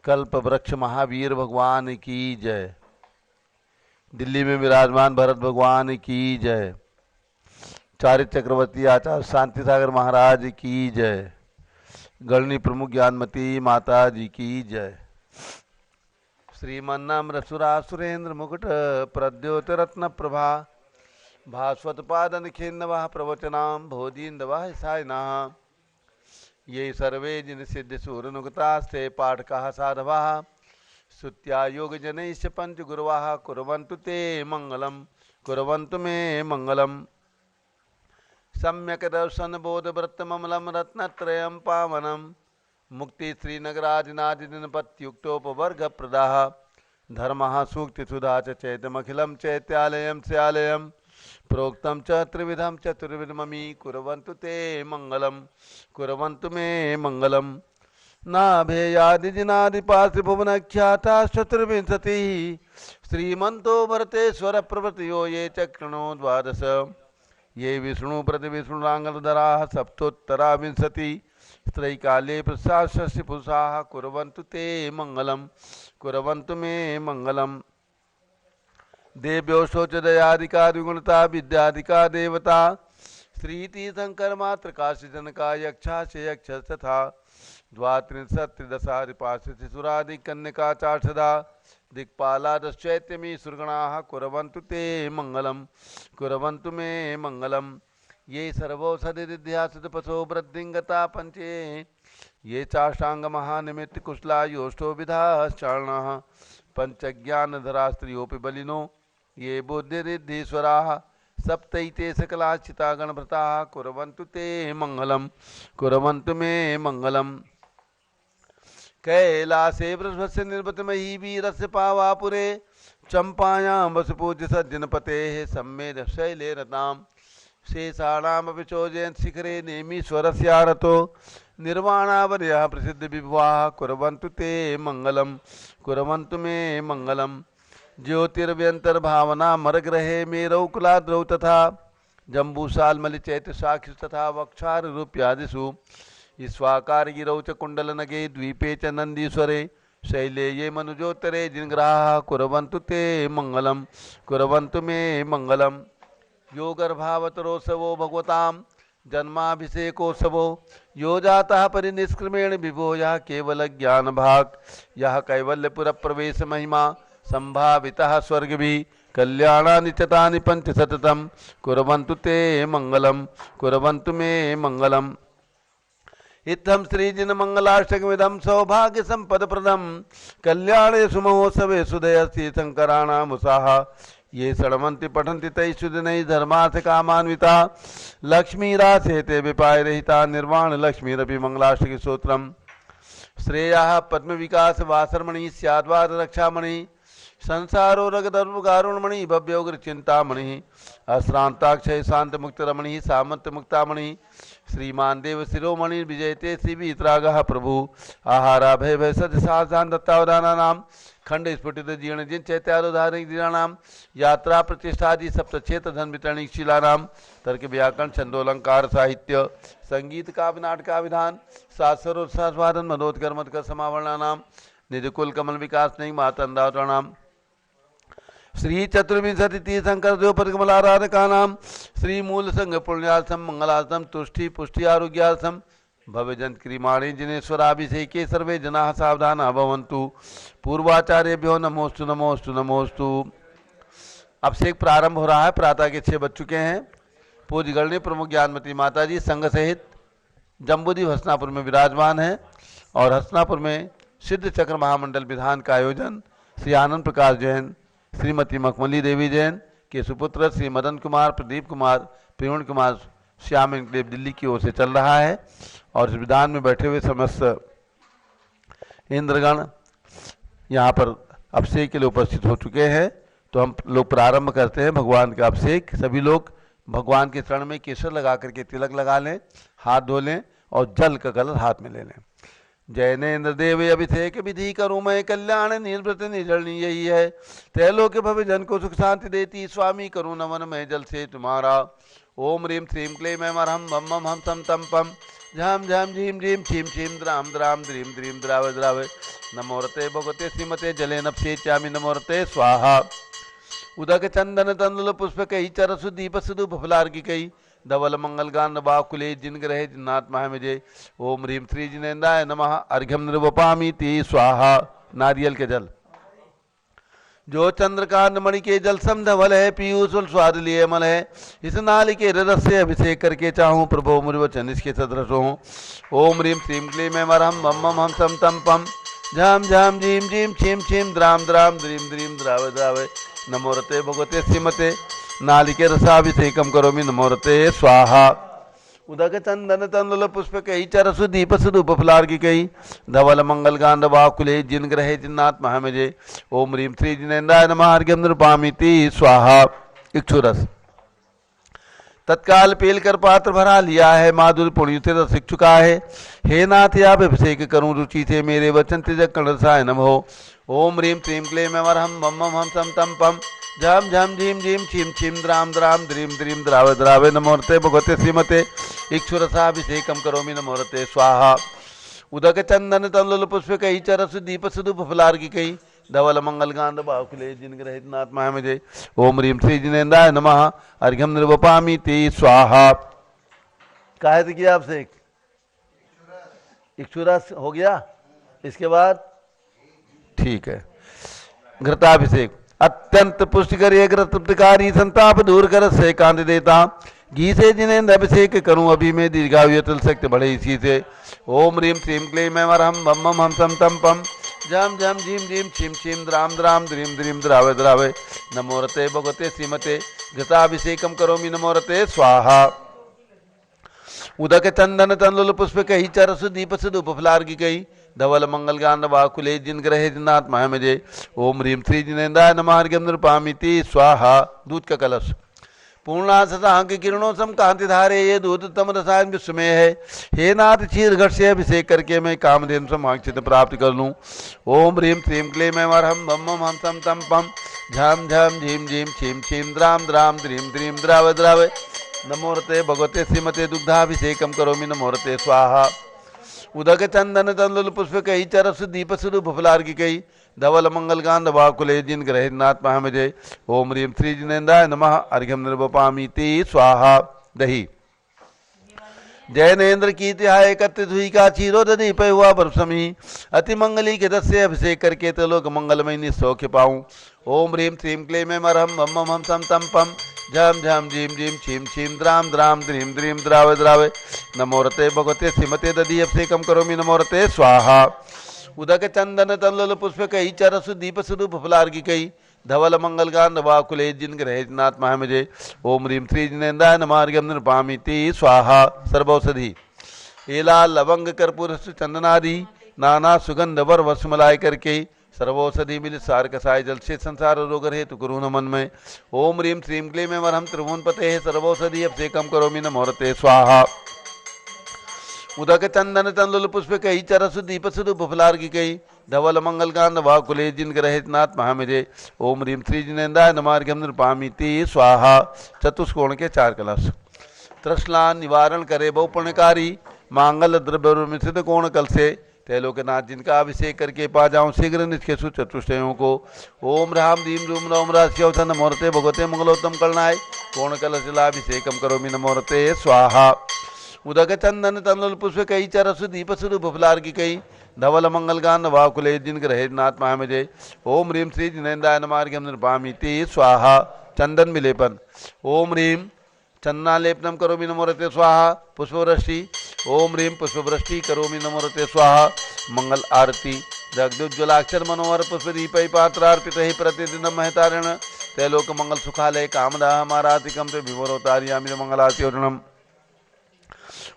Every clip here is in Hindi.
कल्प वृक्ष महावीर भगवान की जय। दिल्ली में विराजमान भरत भगवान की जय। चारित्र चक्रवर्ती आचार्य शांति सागर महाराज की जय। गणनी प्रमुख ज्ञानमती माता जी की जय। श्रीमन्नाम्र सुरासुरेन्द्र मुकुट प्रद्योतरत्न प्रभा भास्वत पादन खिन्नवः प्रवचनाम बोधीन्दवः सायिनः ये सर्वे जिन सिद्ध सूरनुगतास्ते पाठकाः साधवाः स्तुत्या योग जनैश्च पंच गुरुवाः कुर्वन्तु ते मंगलम कुर्वन्तु मे मंगलम। सम्यक दर्शन बोध व्रत ममलम रत्नत्रयं पावनम मुक्ति श्रीनगरादिनादिनपत्युक्तोपवर्ग प्रदाः धर्मः सूक्ति सुधा च चैतमखिलं चैत्यालयं स्यालयं प्रोक्तं च त्रिविधं चतुर्विधममी कुर्वन्तु ते मंगलम कुर्वन्तु मे मंगलम। नाभेयादिजिनादिपार्थिभुवनख्याता चतुर्विंशतिः श्रीमन्तो भरतेश्वर प्रभृतयो ये चक्रणो द्वादश ये विष्णु प्रतिविष्णुरांगलधराः सप्तोत्तरा विंशति त्रैकाले प्रसादस्य पुरुषाः कुर्वन्तु ते मंगलम कुर्वन्तु मे मंगलम। देव्यो शोचदयादिका द्विगुणता विद्यादिका देवता श्रीतीर्थंकर मात्र काशी जनका यक्षा से यक्ष तथा द्वात्रिंशत्रिदशादिपार्षदि कन्यका चार्षदा दिक्पालादश्चैत्यमी सुरगणाः कुर्वन्तु ते मंगलम कुर्वन्तु मे मंगलम। ये सर्वौषधिध्यासपशो वृद्धिंगता पंचे ये चाष्टांग महानिमित्त कुशला योष्टो विधाश्चारणः पंचज्ञानधरा स्त्रियोपि बलिनो ये बुद्धिरिद्धीश्वराः सप्तैते सकलाश्चिता गणभृताः कुर्वन्तु ते मंगलम कुर्वन्तु मे मंगलम। कैलासे वृषभस्य निर्वतमयी वीरस्य पावापुरे चंपायां वसुपूज्य सज्जनपतेः सम्मेद शैले रताम् शेषाणामपि चोजयन् शिखरे नेमीश्वरस्यारतो निर्वाणावर्यः प्रसिद्ध विभवाः कुर्वन्तु ते मंगलम कुर्वन्तु मे मंगलम। ज्योतिर्व्यंतर्भावना मरग्रहे मेरौकुलाद्रौ तथा जम्बूसाल्मलिचैत्य साक्षि तथा वक्षारूप्यादिषु ईश्वाकार गिरौ च कुंडलनगे द्वीपे च नंदीश्वरे शैले ये मनुजोत्तरे जिनग्राह कुर्वन्तु ते मंगलम कुर्वन्तु मे मंगलम। यो गर्भावतरोत्सवो भगवतां जन्माभिषेकोत्सवो यो जातः परिनिष्क्रमेण विभो यः केवल ज्ञान भाग यः कैवल्यपुर प्रवेश महिमा संभावितः स्वर्गभिः कल्याणानि चतानि पंच सततम कुर्वन्तु ते मंगलम कुर्वन्तु मे मंगलम। इत्थं श्रीजिन मंगलाष्टकमिदं सौभाग्य संपदप्रदं कल्याणे सुमहोत्सवे सुदयस्ति शंकराणाम् उत्साह ये षड्मन्ति पठन्ति तैः सुदिनैः धर्मार्थ कामान्विता लक्ष्मीरासे ते विपाय रहिता निर्वाण लक्ष्मीरपि मंगलाष्टक स्तोत्रम्। श्रेयः पद्म विकास वासरमणि स्याद्वाद रक्षामणि संसारो रगदर्वगारुणमणि भव्योग्र चिंतामणि अश्रांताक्षय शांत मुक्त रमणि सामंत मुक्तामणि श्रीमान देव शिरोमणि विजयते श्रीवीतरागः प्रभु आहारा भय भय सद सावधान दत्तावधाना नाम खंड स्फुटित जीर्ण जिन चैत्यारोधारिक दीनानाम यात्रा प्रतिष्ठादि सप्तक्षेत्र धन वितरणी शिलानाम तर्क व्याकरण छंदोलंकार साहित्य संगीत काव्य नाटका विधान शास्त्रोत्साहवादन मनोदकर मधुकर समावर्णानाम निधिकुल कमल विकास नहीं मातंदावतानाम श्री चतुर्विंशति तीर्थंकर द्रौपदी कमलाराधका नाम श्री मूल संघ पुण्यार्थम मंगलार्थम तुष्टि पुष्टि आरोग्यार्थम भव्यजंत क्रीमाणी जिनेश्वराभिषेके सर्वे जनाः सावधाना भवन्तु पूर्वाचार्यभ्यो नमोस्तु नमोस्तु नमोस्तु। अभिषेक प्रारंभ हो रहा है। प्रातः के 6 बज चुके हैं। पूज्य गणनी प्रमुख ज्ञानमती माता जी संघ सहित जम्बूद्वीप हसनापुर में विराजमान है और हसनापुर में सिद्ध चक्र महामंडल विधान का आयोजन श्री आनंद प्रकाश जैन श्रीमती मखमली देवी जैन के सुपुत्र श्री मदन कुमार प्रदीप कुमार प्रवीण कुमार श्याम एनक्लेव दिल्ली की ओर से चल रहा है और इस विधान में बैठे हुए समस्त इंद्रगण यहाँ पर अभिषेक के लिए उपस्थित हो चुके हैं। तो हम लोग प्रारंभ करते हैं भगवान का अभिषेक। सभी लोग भगवान के चरण में केसर लगा करके तिलक लगा लें, हाथ धो लें और जल का कलर हाथ में ले लें। जैनेन्द्र देव अभिषेक विधि करूँ मैं कल्याण निर्वृत निर्जलनी यही है त्रैलोक भव्य जन को सुख शांति देती स्वामी करूँ नमन मैं जल से तुम्हारा। ओम ह्रीं श्रीं क्लीं ऐं अरहं बम बम हम तम तम पम झम झम झीम झीम छीम छीम द्राम द्राम द्रीम द्रीम द्राव द्राव नमोरते भगवते श्रीमते जले नप्सेच्यामि नमोरते स्वाहा। उदक चंदन तंदुल पुष्प कई चरसु दीप सुदु फलार की कई धवल मंगल गान बाकुले जिन ग्रहे जिन्नाथ महामिजय। ओम ह्रीम श्री जिनेन्द्राय नमः। अर्घ्यम निर्वपामि ती स्वाहा। नारियल के जल जो चंद्रकांत मणि के जल सम धवल है, पीयूष स्वाद लिए मल है। इस नाल के रस से अभिषेक करके चाहूँ, प्रभो मुझ वचन इसके सदृश हो। ओम ह्रीम श्रीम क्लीम मरहम मम मम हम सम तम पम झाम झाम झीम झीम छीम छीम द्राम द्राम द्रीम द्रीम द्रावे द्रावे नमोरते भगवते श्रीमते नालिके रसाभिषेकम करोमि नमोरते स्वाहा। उदक चंदन तंदुल पुष्प कई चरसु दीप सुदुप फलार की कई धवल मंगल गांड वाकुले जिन ग्रहे जिन्नाथ महामिजय। ओम ह्रीम श्री जिनेन्द्राय नमः। अर्घ्यम नृपामिति स्वाहा। इक्षुरस तत्काल पेल कर पात्र भरा लिया है, माधुर पुण्य से रस चुका है। हे नाथ आप अभिषेक करूं रुचि से, मेरे वचन तिजक कणसाय नमो। ओम ह्रीम श्रीम क्लीम मरहम मम मम हम सम तम पम झम झम झीम झीम छीम छीम द्राम द्राम द्रीम द्रीम द्रावे द्रावे नमोरते भगवते श्रीमते इक्षुरसाभिषेकम करोमि नमोरते स्वाहा। उदक चंदन तंदुल पुष्प कई चरसु दीप सुदुप फलार की कई धवल मंगल गांध बाहुले जिन ग्रहित नाथ महामिजय। ओम ह्रीम श्री जिनेन्द्राय नमः। अर्घ्यम निर्वपामि ते स्वाहा। काहे से किया आपसे? इक्षुरस हो गया। इसके बाद ठीक है, घृताभिषेक अत्यंत पुष्टिकर तृप्तकारी संताप दूर कर से कांद देता। घी से जिनेन्द्र अभिषेक करूं अभी में दीर्घायु अतुल शक्ति बढ़े इसी से। ओम ह्रीम श्रीम क्लीम मरहम मम मम हम सम तम पम झम झम झीम झीम छीम छीम द्राम द्राम द्रीम द्रीम द्रावे द्रावे नमोरते भगवते श्रीमते घृताभिषेकम करोमि नमोरते स्वाहा। उदक चंदन तंदुल पुष्प कही चरसु दीप सुदुप फलार की कई धवल मंगल गांड वाकुले जिन ग्रहे जिन्नाथ महामिजय। ओम ह्रीम श्री जिनेन्द्राय नमः। अर्घ्यम नृपामिति स्वाहा। दूध का कलश पूर्णा शशांक किरणों सम कांति धारे, ये दूध तम रसायन विश्व में है। हे नाथ क्षीर घट से अभिषेक करके मैं कामधेनु समाक्षित प्राप्त कर लूं। ओम ह्रीम श्रीम क्लीम मरहम मम मम हम सम तम पम झम झम झीम झीम छीम छीम द्राम द्राम द्रीम द्रीम द्रावे द्रावे नमोरते भगवते श्रीमते दुग्धाभिषेकम करोमि नमोरते स्वाहा। उदक चंदन तंदुल पुष्प कई चरसु दीप सुदुप फलार की कई धवल मंगल गांध वाकुले जिन ग्रहित नाथ महामिजय। ओम ह्रीम श्री जिनेन्द्राय नमः। अर्घ्यम निर्वपामि ते स्वाहा। दही जैनेन्द्र की तिहाय एकत्रित हुई का चीरो दधी पे हुआ बरसमी अति मंगली के दस से अभिषेक करके त्रिलोक मंगलमय निसौख्य पाऊं। ओम ह्रीम श्रीम क्लीम मरहम मम मम हम सम तम पम झम झम झीम झीम छीम छीम द्राम द्राम द्रीम द्रीम द्रावे द्रावे नमोरते भगवते श्रीमते दधी अभिषेकम करोमि नमोरते स्वाहा। उदक चंदन तंदुल पुष्प कई चरसु दीप सुदुप फलार की कई धवल मंगल गांध वाकुले जिन ग्रहित नाथ महामिजय। ओम ह्रीम श्री जिनेन्द्राय नमः। अर्घ्यम नृपामिति स्वाहा। सर्वौषधि एला लवंग कर्पूर चंदनादि नाना सुगंध वर वसुमलाय करके सर्वौषधि मिल सार कसाय जल से संसार रोग हेतु कुरु न मन में। ओम ह्रीम श्रीम क्लीम मरहम त्रिभुवन पते सर्वौषधि अभिषेकम करोमि नमोरते स्वाहा। उदक चंदन तंदुल पुष्प कई चरसु दीप सुदुप फलार की कई धवल मंगल गांध वाकुले जिन ग्रहित नाथ महामिजय। ओम ह्रीम श्री जिनेन्द्राय नमः। अर्घ्यम नृपामिति स्वाहा। चतुष्कोण के चार कलश तृष्णा निवारण करे बहु पुण्यकारी मांगल द्रव्य मिश्रित कोण कल से त्रैलोक्यनाथ जिनका अभिषेक करके पा जाऊं शीघ्र निष्केशु चतुष्टयों को। ओम राम दीम रूम नवम राशि नमोरते भगवते मंगलोत्तम कलनाय कोण कलश जलाभिषेकम करोमि नमोरते स्वाहा। उदक चंदन तंदुल पुष्प कई चरसु दीप सुदुप फलार की कई धवल मंगल गांध वाकुले जिन ग्रहित नाथ महामिजय। ओम ह्रीम श्री जिनेन्द्राय नमः। अर्घ्यम नृपामिति स्वाहा। चंदन विलेपन ओम ह्रीम चंदनालेपनम करोमि नमोरते स्वाहा। पुष्पवृष्टि ओम ह्रीम पुष्पवृष्टि करोमि नमोरते स्वाहा। मंगल आरती जगदुज्ज्वलाक्षर मनोहर पुष्पदीपै पात्रार्पितैः प्रतिदिनं महतारेण त्रैलोक मंगल सुखालय कामदाह मारातिकं ते विवरोतार्यामि मंगलाचरणम्।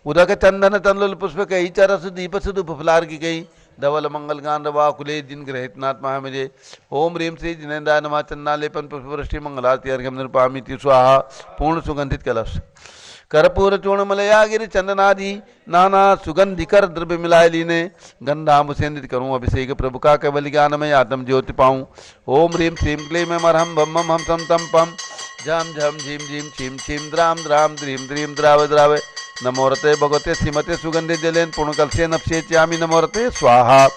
उदक चंदन तंदुल पुष्प कई चरसु दीप सुदुप फलार की गई धवल मंगल गांध वाकुले जिन ग्रहित नाथ महामिजय। ओम ह्रीम श्री जिनेन्द्राय नमः। चंदनालेपन पुष्पवृष्टि मंगलारती अर्घ्यम नृपामिति स्वाहा। पूर्ण सुगंधित कलश कर्पूर चूर्ण मलया गिर चंदनादि नाना सुगंधिकर द्रव्य मिलाए लीने गंधाम सेंदित करूं अभिषेक प्रभु का केवल ज्ञान में आत्म ज्योति पाऊं। ओम ह्रीम श्रीम क्लीम मरहम बम मम हम सम तम पम झम झम झीम झीम छीम छीम द्राम द्राम द्रीम द्रीम द्रावे द्रावे नमोरते भगवते श्रीमते सुगंधि जलेन पुण्यकलसे नपसेच्यामि नमोरते स्वाहा।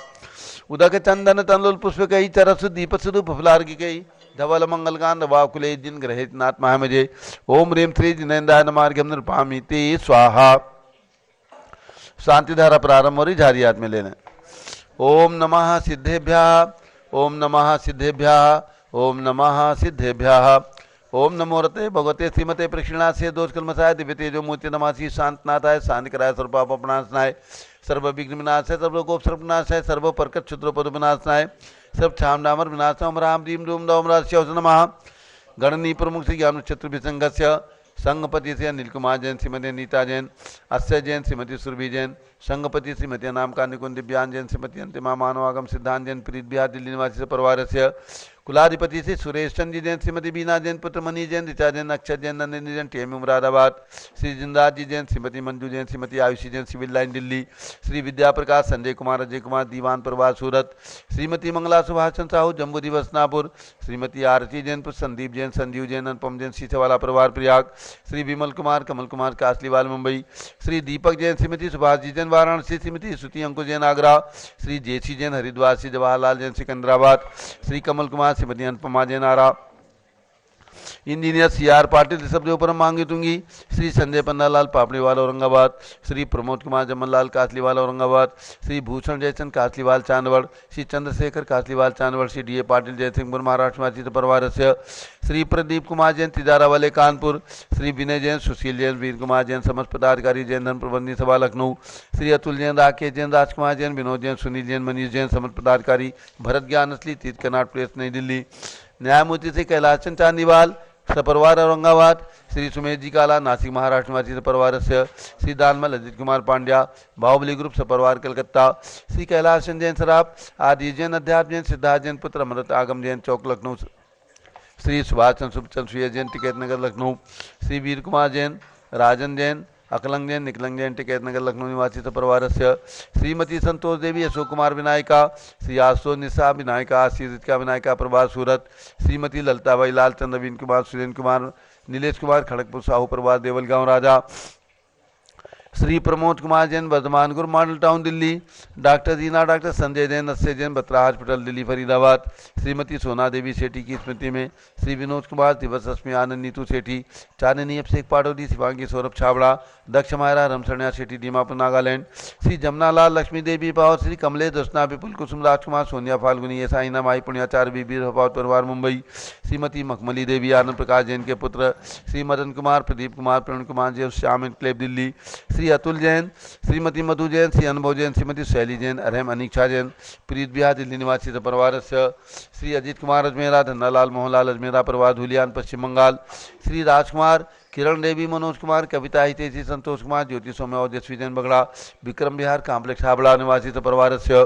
उदक चंदन तनुल पुष्प कई चरस दीप स्वरूप फुलार्घि कई धवल मंगलकांत वाकुले जिन ग्रहित नाथ महामजे ओम ह्रीम श्री जिनेन्द्राय नमार्घ्यम नृपामिति स्वाहा। शांति धारा प्रारंभ हो रही, झारी हाथ में लेना। ओम नमः सिद्धेभ्यः ओम नमः सिद्धेभ्यः ओम नमः सिद्धेभ्यः ओम नमो रते भगवते श्रीमते प्रक्षिणास्य दोषकल्मषाय दिव्य तेजो मूर्ति नमासि शांतनाथाय शांतिकराय सर्वपापनाशनाय सर्व विघ्न विनाशाय सर्वगोप विनाशाय सर्व परकट क्षुद्रोपद विनाशनाय सब छाम डामर विनाशम राम रीम रूम दौम राश्य नमः। गणनी प्रमुख श्री ज्ञान क्षेत्र विसंगस्य संघपति से अनिल कुमार जैन श्रीमती नीता जैन अस्य जैन श्रीमती सुरभि जैन संघपति श्रीमती नाम का निकुंज दिव्यान जैन श्रीमती अंतिमा मानवागम सिद्धांत जैन प्रीत बिहार दिल्ली निवासी से परिवार से कुलाधिपति से सुरेश चंद्र जैन श्रीमती बीना जैन पुत्र मनी जैन ऋचा जैन अक्षर जैन नंदिनी जैन टीएम मुरादाबाद श्री जिंदाज जी जैन श्रीमती मंजू जैन श्रीमती आयुषी जैन सिविल लाइन दिल्ली श्री विद्या प्रकाश संजय कुमार अजय कुमार दीवान प्रवास सूरत श्रीमती मंगला सुभाषचंद्र साहू जम्बू दिवस नापुर श्रीमती आरती जैन पुत्र संदीप जैन संजीव जैन अनुपम जैन सीसेवाला परिवार प्रयाग श्री विमल कुमार कमल कुमार कासलीवाल मुंबई श्री दीपक जैन श्रीमती सुभाष जी जैन वाराणसी श्रीमती श्रुति अंकुश जैन आगरा श्री जेसी जैन हरिद्वार श्री जवाहरलाल जैन सिकंदराबाद श्री कमल कुमार श्रीमती अनुपमा जैन आरा इंजीनियर सीआर पाटिल ऋषभदेव परम मांगी दूंगी श्री संजय पन्नालाल पापड़ीवाल औरंगाबाद श्री प्रमोद कुमार जमनलाल कासलीवाल औरंगाबाद श्री भूषण जयचंद कासलीवाल चांदवड़ श्री चंद्रशेखर कासलीवाल चांदवड़ श्री डी ए पाटिल जयसिंहपुर महाराष्ट्र माची परिवार से श्री प्रदीप कुमार जैन तिजारा वाले कानपुर श्री विनय जैन सुशील जैन वीर कुमार जैन समस्त पदाधिकारी जैन धन प्रबंधनी सभा लखनऊ श्री अतुल जैन राकेश जैन राजकुमार जैन विनोद जैन सुनील जैन मनीष जैन समस्त पदाधिकारी भरत ज्ञान असली तीर्थ कनाट प्रेस नई दिल्ली न्यायमूर्ति श्री कैलाशचंद चांदीवाल सपरवार औरंगाबाद श्री सुमेश जी काला नासिक महाराष्ट्र निवासी सपरवार से श्री दानमल अजित कुमार पांड्या बाहुबली ग्रुप सपरवार कलकत्ता श्री कैलाश जैन सराफ आदि जैन अध्यात्म जैन सिद्धार्थ जैन पुत्र अमृत आगम जैन चौक लखनऊ श्री सुभाष चंद्र सुखचंद सुय जैन टिकैत नगर लखनऊ श्री वीर कुमार जैन राजन जैन अकलंग जैन निकलंग जैन टिकैत नगर लखनऊ निवासी परिवार से श्रीमती संतोष देवी अशोक कुमार विनायका श्री आशुतोष निशा विनायका श्री रितिका विनायका प्रभात सूरत श्रीमती ललताबाई लाल चंद्र नवीन कुमार सुरेंद्र कुमार नीलेश कुमार खड़गपुर साहू प्रभात देवलगांव राजा श्री प्रमोद कुमार जैन वर्धमान गुरु मॉडल टाउन दिल्ली डॉक्टर जीना डॉक्टर संजय जैन अस्से जैन बत्रा हॉस्पिटल दिल्ली फरीदाबाद श्रीमती सोना देवी सेठी की स्मृति में श्री विनोद कुमार दिवस रश्मि आनंद नीतू सेठी चांदनी अभिषेक पाटोदी शिवांगी सौरभ छाबड़ा दक्ष मायरा रमसरणिया सेठी दीमापुर नागालैंड श्री जमुनालाल लक्ष्मी देवी पावर श्री कमलेश दर्शना विपुल कुसुम राजकुमार सोनिया फाल्गुनी ये साइना माई पुण्याचार्य बीबी भपावत परिवार मुंबई श्रीमती मखमली देवी आनंद प्रकाश जैन के पुत्र श्री मदन कुमार प्रदीप कुमार प्रवीण कुमार जैन श्याम इनक्लेव दिल्ली श्री अतुल जैन श्रीमती मधु जैन श्री अनुभव जैन श्रीमती शैली जैन अरहम अनीक्षा जैन प्रीत बिहार दिल्ली निवासी परिवार से श्री अजित कुमार अजमेरा धन्नालाल मोहनलाल अजमेरा परिवार धुलियान पश्चिम बंगाल श्री राजकुमार किरण देवी मनोज कुमार कविता हितेशी संतोष कुमार ज्योति सौम्य ओजस्वी जैन बगड़ा विक्रम विहार कॉम्प्लेक्स हाबड़ा निवासी परिवार से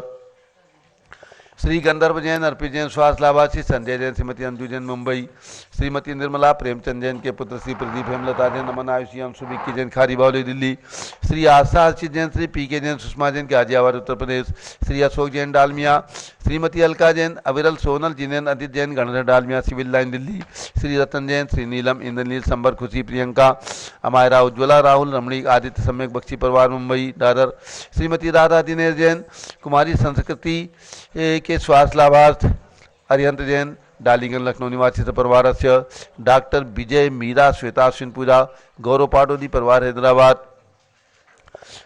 श्री गंधर्व जैन अर्पित जैन स्वास्थ्य लाभार्थी संजय जैन श्रीमती अंजू जैन मुंबई श्रीमती निर्मला प्रेमचंद जैन के पुत्र श्री प्रदीप हेमलता जैन नमन आयुषी अंशु विक्की जैन खारी बावली दिल्ली श्री आशा हर्षित जैन श्री पी के जैन सुषमा जैन गाजियाबाद उत्तर प्रदेश श्री अशोक जैन डालमिया श्रीमती अलका जैन अविरल सोनल जिनेन अदित जैन गणधर डालमिया सिविल लाइन दिल्ली श्री रतन जैन श्री नीलम इंद्रनील संबर खुशी प्रियंका अमायरा उज्ज्वला राहुल रमणीक आदित्य सम्यक बख्शी परिवार मुंबई दादर श्रीमती राधा दिनेश जैन कुमारी संस्कृति के स्वास्थ्य लाभार्थ अरिहंत जैन डालीगंज लखनऊ निवासी परिवार से डॉक्टर विजय मीरा श्वेता पूजा गौरव पाटोदी परिवार हैदराबाद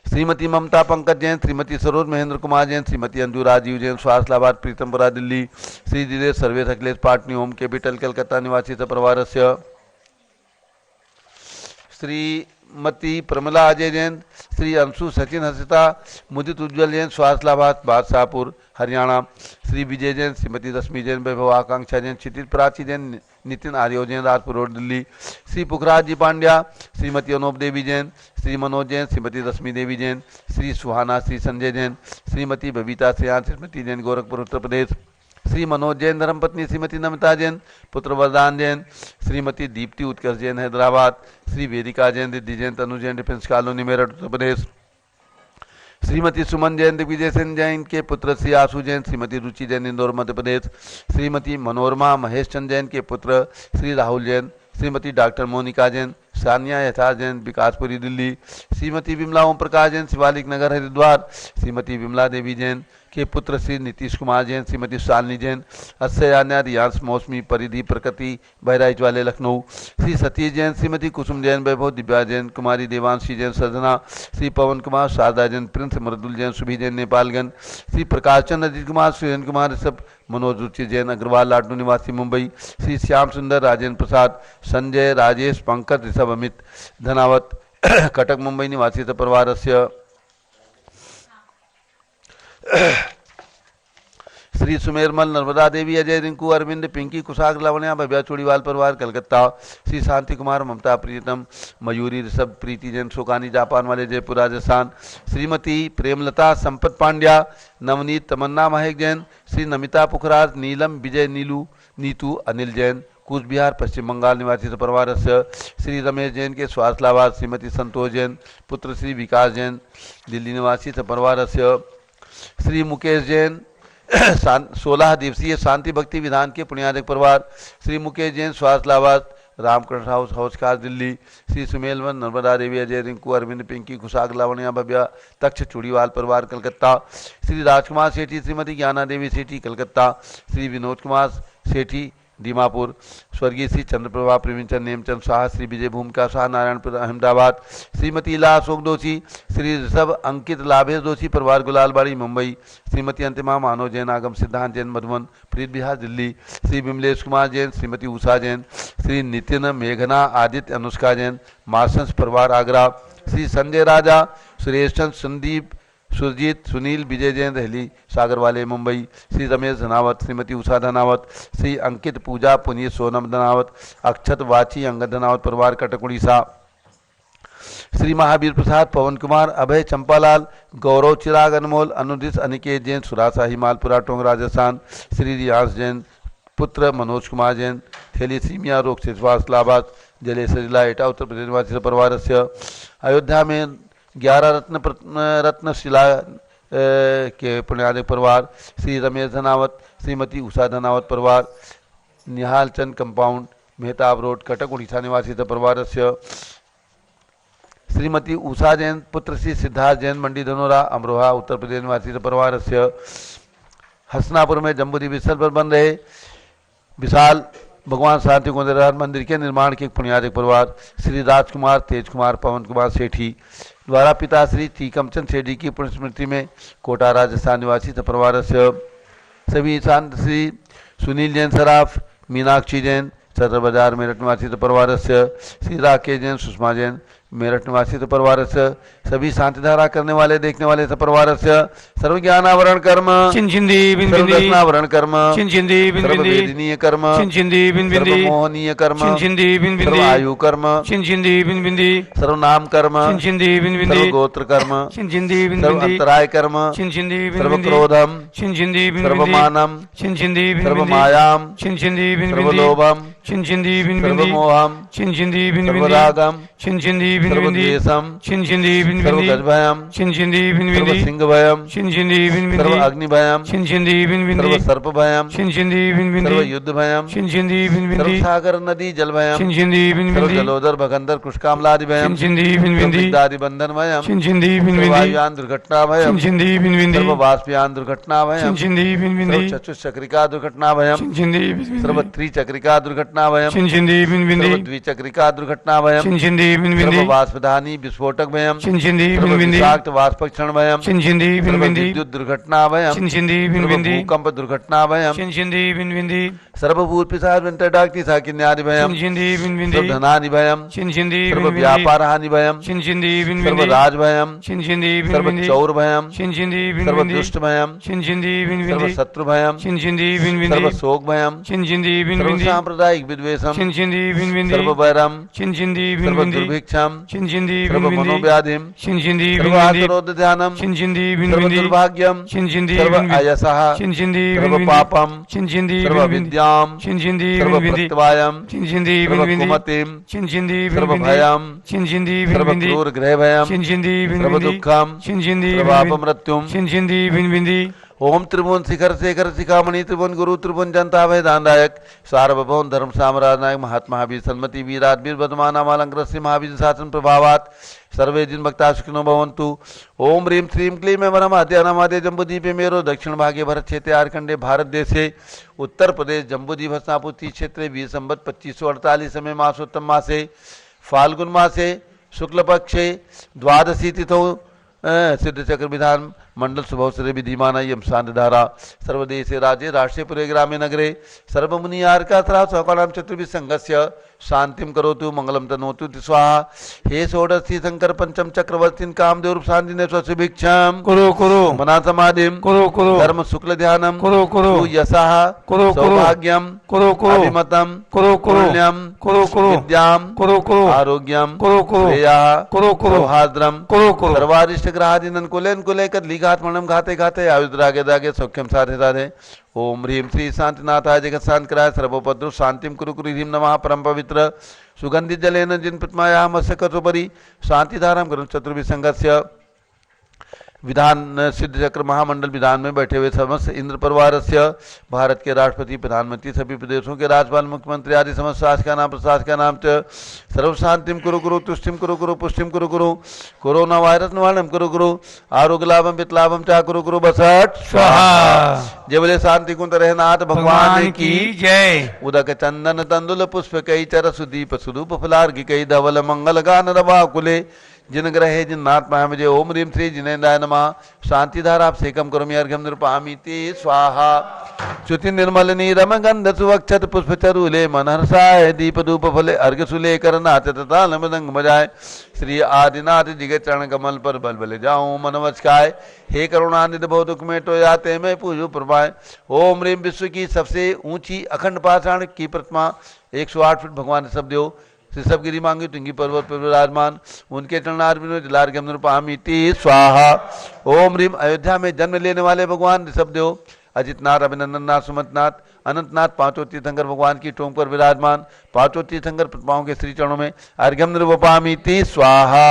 श्रीमती ममता पंकज जैन श्रीमती सरोज महेंद्र कुमार जैन श्रीमती अंजू राजीव जैन स्वास्थ्य लाभार्थ प्रीतमपुरा दिल्ली श्री दिनेश सर्वेश अखिलेश पाटनी होम कैपिटल कलकत्ता निवासी परिवार से श्रीमती प्रमिला अजय जैन श्री अंशु सचिन हर्षिता मुदित उज्ज्वल जैन स्वास्थ्य लाभार्थ बादशाहपुर हरियाणा श्री विजय जैन श्रीमती रश्मि जैन वैभव आकांक्षा जैन क्षितिज प्राची जैन नितिन आर्यो जैन राजपुर रोड दिल्ली श्री पुखराज जी पांड्या श्रीमती अनूप देवी जैन श्री मनोज जैन श्रीमती रश्मि देवी जैन श्री सुहाना श्री संजय जैन श्रीमती बबीता श्रेयान श्रीमती जैन गोरखपुर उत्तर प्रदेश श्री मनोज जैन धर्मपत्नी श्रीमती नमिता जैन पुत्र वरदान जैन श्रीमती दीप्ति उत्कर्ष जैन हैदराबाद श्री वेदिका जैन रिद्धि जैन तनु जैन डिफेंस कॉलोनी मेरठ उत्तर प्रदेश श्रीमती सुमन जैन दिग्विजय सेन जैन के पुत्र श्री आशु जैन श्रीमती रुचि जैन इंदौर मध्य प्रदेश श्रीमती मनोरमा महेश चंद जैन के पुत्र श्री राहुल जैन श्रीमती डॉक्टर मोनिका जैन सानिया यथार्थ जैन विकासपुरी दिल्ली, श्रीमती विमला ओम प्रकाश जैन शिवालिक नगर हरिद्वार, श्रीमती विमला देवी जैन के पुत्र श्री नीतीश कुमार जैन, श्रीमती शालिनी जैन अस्यान्या रियांश मौसमी परिधि प्रकृति बहराइच वाले लखनऊ, श्री सतीश जैन, श्रीमती कुसुम जैन वैभव दिव्या जैन, कुमारी देवांशी जैन सजना, श्री पवन कुमार शारदा जैन प्रिंस मृदुल जैन सुभी जैन नेपालगंज, श्री प्रकाश चंद्र अजीत कुमार सुरेंद्र कुमार ऋषभ मनोज रुचि जैन अग्रवाल लाडनू निवासी मुंबई, श्री श्याम सुंदर राजेंद्र प्रसाद संजय राजेश पंकज ऋषभ अमित धनावत कटक मुंबई निवासी परिवार से श्री सुमेरमल नर्मदा देवी अजय रिंकू अरविंद पिंकी कुशाग लावण्या भव्या चूड़ीवाल परिवार कलकत्ता, श्री शांति कुमार ममता प्रीतम मयूरी ऋषभ प्रीति जैन शोकानी जापान वाले जयपुर राजस्थान, श्रीमती प्रेमलता संपत पांड्या नवनीत तमन्ना महक जैन, श्री नमिता पुखराज नीलम विजय नीलू नीतू अनिल जैन कूच बिहार पश्चिम बंगाल निवासी परिवार से, श्री रमेश जैन के स्वास्थ्य लाभार्थ श्रीमती संतोष जैन पुत्र श्री विकास जैन दिल्ली निवासी परिवार से, श्री मुकेश जैन 16 दिवसीय शांति भक्ति विधान के पुण्याधिक परिवार, श्री मुकेश जैन स्वास्थ्य लाभार्थ रामकृष्ण हाउस हौसखार दिल्ली, श्री सुमेलवन नर्मदा देवी अजय रिंकू अरविंद पिंकी खुशाक लावण्या भव्या तक्ष चूड़ीवाल परिवार कलकत्ता, श्री राजकुमार सेठी श्रीमती ज्ञाना देवी सेठी कलकत्ता, श्री विनोद कुमार सेठी दीमापुर, स्वर्गीय श्री चंद्रप्रभा प्रेमचंद नेमचंद शाह, श्री विजय भूमिका शाह नारायणपुर अहमदाबाद, श्रीमती इला अशोक दोषी, श्री ऋषभ अंकित लाभेश दोषी परिवार गुलालबाड़ी मुंबई, श्रीमती अंतिमा मानव जैन आगम सिद्धांत जैन मधुबन प्रीत बिहार दिल्ली, श्री विमलेश कुमार जैन श्रीमती उषा जैन, श्री नितिन मेघना आदित्य अनुष्का जैन मार्संस परिवार आगरा, श्री संजय राजा सुरेश चंद संदीप सुरजीत सुनील विजय जैन दहली सागर वाले मुंबई, श्री रमेश धनावत श्रीमती उषा धनावत, श्री अंकित पूजा पुनीत सोनम धनावत अक्षत वाची अंगद धनावत परिवार कटक उड़ीसा, श्री महावीर प्रसाद पवन कुमार अभय चंपालाल गौरव चिराग अनमोल अनुदित अनिकेत जैन सुरासा हिमालपुरा टोंग राजस्थान, श्री रियांश जैन पुत्र मनोज कुमार जैन थैलीसीमिया रोग से स्वास्थ्य लाभार्थ जलेसर जिला एटा उत्तर प्रदेश निवासी परिवार से, अयोध्या में 11 रत्न शिला के पुण्याधिक परिवार, श्री रमेश धनावत श्रीमती उषा धनावत परिवार निहाल चंद कंपाउंड मेहताब रोड कटक उड़ीसा निवासी परिवार से, श्रीमती उषा जैन पुत्र श्री सिद्धार्थ जैन मंडी धनोरा अमरोहा उत्तर प्रदेश निवासी परिवार से, हसनापुर में जम्बूद्वीप स्थल पर बन रहे विशाल भगवान शांति कुंज मंदिर के निर्माण के पुण्याधिक परिवार, श्री राजकुमार तेज कुमार पवन कुमार सेठी द्वारा पिता श्री टीकमचंद सेठी की पुण्य स्मृति में कोटा राजस्थान निवासी परिवार से, सभी शांत श्री सुनील जैन सराफ मीनाक्षी जैन सदर बाजार मेरठ निवासी परिवार से, श्री राकेश जैन सुषमा जैन मेरठ निवासी परिवार से, सभी शांति धारा करने वाले देखने वाले परिवार से, सर्व ज्ञानावरण कर्म सर्वदर्शनावरण कर्म सर्ववेदनीय कर्म सर्वमोहनीय कर्म सर्वायु कर्म सर्वनाम कर्म सर्वगोत्र कर्म सर्वांतराय कर्म सर्वक्रोधम सर्वमानम सर्वमायाम सर्वलोभम सर्वमोहम सर्वरागम सर्वद्वेषम सर्वगजभयम सर्वसिंहभयम सर्वाग्निभयम सर्वसर्पभयम सर्वयुद्धभयम सर्वसागर नदी जलभयम सर्वजलोदर भगंदर कुष्कामलादिभयम सर्वविद्यादिबंधनभयम सर्ववायुयान दुर्घटनाभयम सर्ववाष्पयान दुर्घटनाभयम सर्वचतुश्चक्रिका दुर्घटनाभयम सर्वत्रिचक्रिका दुर्घटनाभयम सर्वद्विचक्रिका दुर्घटनाभयम सर्ववाष्पधानी विस्फोटक भयम सर्वविषाक्त वाष्पक्षण भयम सर्वविद्युत दुर्घटना भयम सर्वभूकंप दुर्घटना भयम सर्वभूत पिशाच वेंटरडाक्ति साकिन्यादि भयम सर्वधनानि भयम सर्वव्यापार हानि भयम सर्वराज भयम सर्वचौर भयम सर्वदुष्ट भयम सर्वशत्रु भयम सर्वशोक भयम सर्वसांप्रदायिक विद्वेषम सर्ववैरम सर्वदुर्भिक्षम सर्वमनोव्याधिम सर्वातरोदध्यानम सर्वदुर्भाग्यम सर्वायसः सर्वपापम सर्वविद्याम सर्वप्रत्यवायम सर्वकुमतिम सर्वभयम सर्वक्रूरगृहभयम सर्वदुःखम सर्वापमृत्युम ओम त्रिभुवन शिखर शेखर शिखामणि त्रिभुवन गुरु त्रिभुवन जनता वैदानदायक सार्वभौम धर्म साम्राज्य नायक महात्मा महावीर सन्मति वीराधीर वर्धमान अलंकृत श्री महावीर शासन प्रभावात सर्वे जिन भक्ता सुखिनो भवन्तु। ओम ह्रीं श्रीं क्लीं वरमाद्य नमाद्य जम्बूद्वीपे मेरो दक्षिण भागे भरत क्षेत्रे आर्कंडे भारत देशे उत्तर प्रदेश जम्बूद्वीप हस्तिनापुर क्षेत्रे 20 संवत 2548 में मासोत्तम मासे फाल्गुन मासे शुक्ल पक्षे द्वादशी तिथौ सिद्ध चक्र विधान मंडल शुभवसरे विधिमान यम शांतधारा सर्वदेशे राज्ये राष्ट्रीयपुरे ग्रामे नगरे सर्वमुनि आर्कात्रा सौकानाम चतुर्भि संघस्य शांतिम करोतु मंगलम तनोतु स्वाहा। हे षोडशी शंकर पंचम चक्रवर्तीन कामदेव रूप शांति ने स्वभिक्षाम कुरु कुरु मना समाधिम कुरु कुरु धर्म शुक्ल ध्यानम कुरु कुरु यशः कुरु कुरु सौभाग्यम कुरु कुरु अभिमतम कुरु कुरु पुण्यम कुरु कुरु विद्याम कुरु कुरु आरोग्यम कुरु कुरु श्रेयः कुरु कुरु सौहार्द्रम कुरु कुरु सर्वारिष्ट ग्रहादिनन कुलेन कुलेकर लिघात मणम घाते घाते आयुद्रागे दागे सौख्यम साधे साधे। ओम ह्रीं श्री शांतिनाथाय जगत शांतिकराय सर्वोपद्रव शांतिम कुरु कुरु ह्रीं नमः परम पवित्र सुगंधित जलेन जिन प्रतिमायाः मत्स्यकर्षोपरि शांतिधारां करुण चतुर्भि संघस्य विधान सिद्ध चक्र महामंडल विधान में बैठे हुए समस्त इंद्र परिवार से भारत के राष्ट्रपति प्रधानमंत्री सभी प्रदेशों के राज्यपाल मुख्यमंत्री आदि समस्त शासका नाम च सर्व शांतिम कुरु कुरु तुष्टिम कुरु कुरु पुष्टिम कुरु कुरु कोरोना वायरस निवारणम कुरु कुरु आरोग्य लाभम वितलाभम चा कुरु कुरु बसठ स्वाहा। जय बोले शांति कुंत रहनाथ भगवान की जय। उदक चंदन तंदुल पुष्प कई चर सुदीप सुदूप फलार्घि कई धवल मंगल गान रवा कुले जिन ग्रहे जिन नाथ मुझे ओम ह्रीं श्री जिनेन्द्राय नमः शांतिधारा सेकम करोमि अर्घ्यम निरूपयामि ते स्वाहा। श्रुति निर्मल नीरम गंध सुवक्षत पुष्प चरुले मनहर्षाय दीप धूप फले अर्घ सुले करनाथ ताल मृदंग बजाय श्री आदिनाथ जी के चरण कमल पर बल बल जाऊं मनवचकाय। हे करुणानिधि बहुत दुख में तो जाते मैं पूजो प्रभाए। ओम ह्रीं विश्व की सबसे ऊंची अखंड पाषाण की प्रतिमा 108 फीट भगवान ऋषभदेव ऋषभगिरी मांगी टुंगी पर्वत पर विराजमान उनके चरणारविंदों जलार्घ्यम निरूपयामि ते स्वाहा। ओम ह्रीं अयोध्या में जन्म लेने वाले भगवान ऋषभदेव अजितनाथ अभिनंदननाथ सुमंतनाथ अनंतनाथ पांचों तीर्थंकर भगवान की टोंक पर विराजमान पांचों तीर्थंकर प्रतिमाओं के श्री चरणों में अर्घ्यम निरूपयामि ते स्वाहा।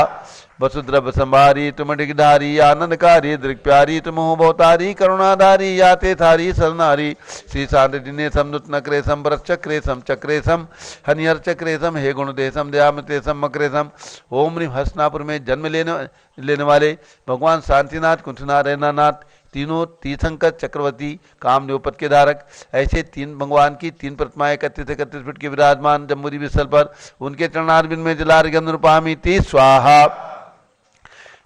वसुद्रव संभारी तुम डिगधारी आनंदकारी दृक्प्यारी तुम हो बहुतारी करुणाधारी याते थारी सरनारी श्री शांति समुत नक्रेशम वरचक्रेशम चक्रेशम हनिहर चक्रेशम हे गुणदेशम दयामतेशम मक्रेशम। ओम ह्रीं हस्तिनापुर में जन्म लेने वाले भगवान शांतिनाथ कुंठनाथ रैनानाथ तीनों तीर्थंकर चक्रवर्ती कामदेव पद के धारक ऐसे तीन भगवान की तीन प्रतिमाएं 31 फीट के विराजमान जम्बूद्वीप स्थल पर उनके चरणारविंद में जलार्घ्यम निरूपयामि ते स्वाहा।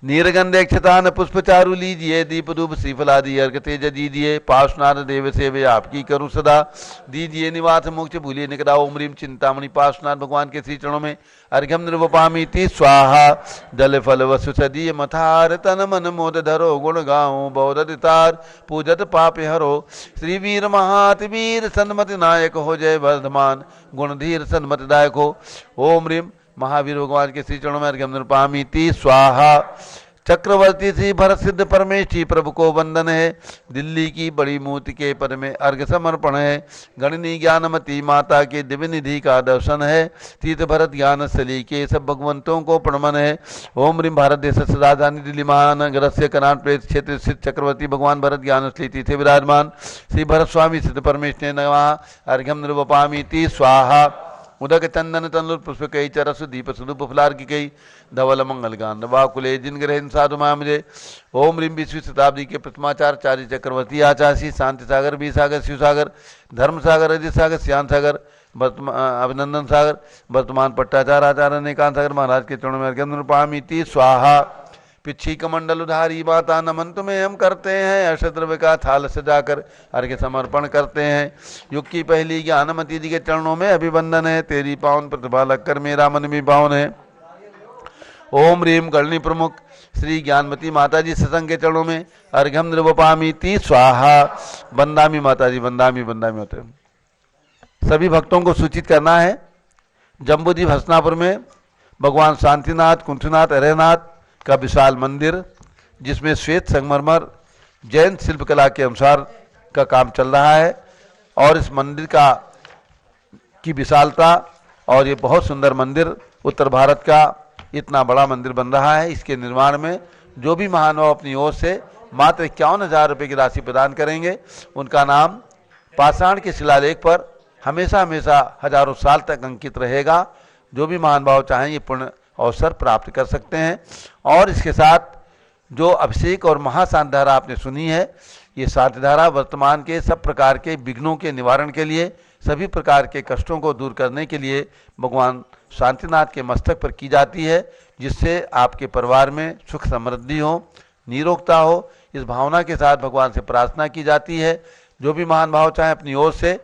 नीरगंध क्षतान पुष्प चारु लीजिए दीप धूप श्रीफलादि अर्घ तेज दीजिए पार्श्वनाथ देव सेवे आपकी करूं सदा दीजिए निवास मोक्ष भूलिए निकदा। ओम ह्रीं चिंतामणि पार्श्वनाथ भगवान के श्री चरणों में अर्घ्यम निरूपयामि ते स्वाहा। जल फल वसु सदीय मथार तन मन मोद धरो गुण गाऊं बौद्धितार पूजत पापे हरो श्री वीर महाति वीर सन्मति नायक हो जय वर्धमान गुणधीर सन्मति दायक हो। ओम ह्रीं महावीर भगवान के श्री चरणों में अर्घ्यम निरूपयामि ते स्वाहा। चक्रवर्ती श्री भरत सिद्ध परमेष्ठी प्रभु को वंदन है दिल्ली की बड़ी मूर्ति के पद में अर्घ्य समर्पण है गणनी ज्ञानमती माता के दिव्य निधि का दर्शन है तीर्थ भरत ज्ञान स्थली के सब भगवंतों को प्रणमन है। ओम ह्रीं भारत देश राजधानी दिल्ली महानगर से कनाट प्रेत क्षेत्र स्थित चक्रवर्ती भगवान भरत ज्ञान स्थली तीर्थ विराजमान श्री भरत स्वामी सिद्ध परमेष्ठी नमः अर्घ्यम निरूपयामि ते स्वाहा। उदक चंदन तंदुल पुष्प कई चरसु दीप सुदूप फलार्घि कई धवल मंगल गान वाकुले जिन ग्रह साधु मुझे ओम ह्रीं 20वीं शताब्दी के प्रथमाचार्य चार्य चक्रवर्ती आचार्य शांति सागर बी सागर शिव सागर धर्म सागर अजित सागर श्याम सागर अभिनंदन सागर वर्तमान पट्टाचार्य आचार्य नेकांत सागर महाराज के चरणों में अर्घ्यम निरूपयामि ते स्वाहा। पिछी कमंडल उधारी माता नमन तुम्हें हम करते हैं अष्टद्रव्य का थाल सजाकर अर्घ्य समर्पण करते हैं। युग की पहली ज्ञानमती जी के चरणों में अभिवंदन है तेरी पावन प्रतिभा लगकर मेरा मन भी पावन है। ओम ह्रीं गणनी प्रमुख श्री ज्ञानमती माता जी सत्संग के चरणों में अर्घ्यम निरूपयामि ते स्वाहा। बंदामी माता जी बंदामी बंदामी होते सभी भक्तों को सूचित करना है। जम्बूद्वीप हस्तिनापुर में भगवान शांतिनाथ कुंठनाथ अरहनाथ का विशाल मंदिर जिसमें श्वेत संगमरमर जैन शिल्पकला के अनुसार का काम चल रहा है और इस मंदिर की विशालता और ये बहुत सुंदर मंदिर उत्तर भारत का इतना बड़ा मंदिर बन रहा है। इसके निर्माण में जो भी महानुभाव अपनी ओर से मात्र 51,000 रुपये की राशि प्रदान करेंगे। उनका नाम पाषाण के शिलालेख पर हमेशा हमेशा हजारों साल तक अंकित रहेगा। जो भी महान भाव चाहें ये पुण्य अवसर प्राप्त कर सकते हैं। और इसके साथ जो अभिषेक और महाशांति धारा आपने सुनी है, ये शांति धारा वर्तमान के सब प्रकार के विघ्नों के निवारण के लिए, सभी प्रकार के कष्टों को दूर करने के लिए भगवान शांतिनाथ के मस्तक पर की जाती है, जिससे आपके परिवार में सुख समृद्धि हो, निरोगता हो। इस भावना के साथ भगवान से प्रार्थना की जाती है। जो भी महान भाव चाहे अपनी ओर से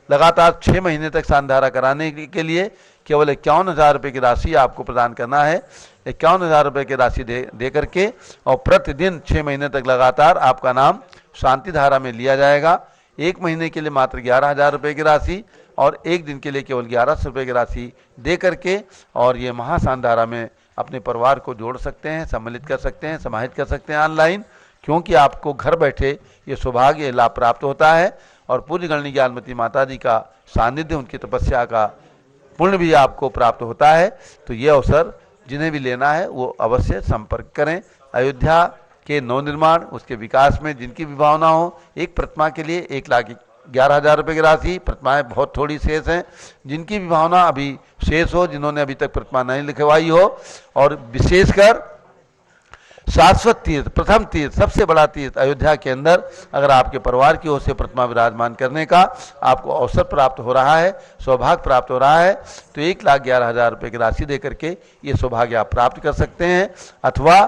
लगातार 6 महीने तक शांति धारा कराने के लिए केवल 51,000 रुपये की राशि आपको प्रदान करना है। 51,000 रुपये की राशि दे करके और प्रतिदिन 6 महीने तक लगातार आपका नाम शांति धारा में लिया जाएगा। 1 महीने के लिए मात्र 11,000 रुपये की राशि और 1 दिन के लिए केवल 1100 रुपये की राशि दे करके और ये महाशांति धारा में अपने परिवार को जोड़ सकते हैं, सम्मिलित कर सकते हैं, समाहित कर सकते हैं ऑनलाइन, क्योंकि आपको घर बैठे ये सौभाग्य लाभ प्राप्त होता है और पूज्य गणनी ज्ञानमती माता जी का सानिध्य, उनकी तपस्या का पुण्य भी आपको प्राप्त होता है। तो ये अवसर जिन्हें भी लेना है वो अवश्य संपर्क करें। अयोध्या के नवनिर्माण, उसके विकास में जिनकी भी भावना हो, एक प्रतिमा के लिए 1,11,000 रुपये की राशि, प्रतिमाएं बहुत थोड़ी शेष हैं, जिनकी भी भावना अभी शेष हो, जिन्होंने अभी तक प्रतिमा नहीं लिखवाई हो, और विशेषकर शाश्वत तीर्थ, प्रथम तीर्थ, सबसे बड़ा तीर्थ अयोध्या के अंदर अगर आपके परिवार की ओर से प्रतिमा विराजमान करने का आपको अवसर प्राप्त हो रहा है, सौभाग्य प्राप्त हो रहा है, तो 1,11,000 रुपये की राशि दे करके ये सौभाग्य आप प्राप्त कर सकते हैं। अथवा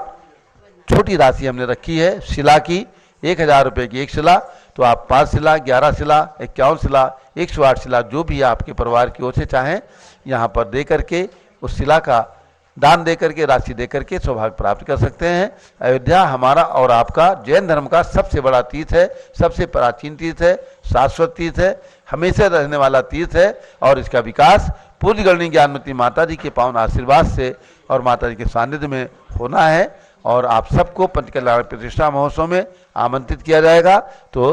छोटी राशि हमने रखी है शिला की, 1,000 रुपये की एक शिला, तो आप 5 शिला, 11 शिला, 51 शिला, 108 शिला, जो भी आपके परिवार की ओर से चाहें यहाँ पर दे करके उस शिला का दान दे करके, राशि दे करके सौभाग्य प्राप्त कर सकते हैं। अयोध्या हमारा और आपका जैन धर्म का सबसे बड़ा तीर्थ है, सबसे प्राचीन तीर्थ है, शाश्वत तीर्थ है, हमेशा रहने वाला तीर्थ है और इसका विकास पूज्य गणनी ज्ञानमती माता जी के पावन आशीर्वाद से और माता जी के सानिध्य में होना है। और आप सबको पंचकल्याण प्रतिष्ठा महोत्सव में आमंत्रित किया जाएगा। तो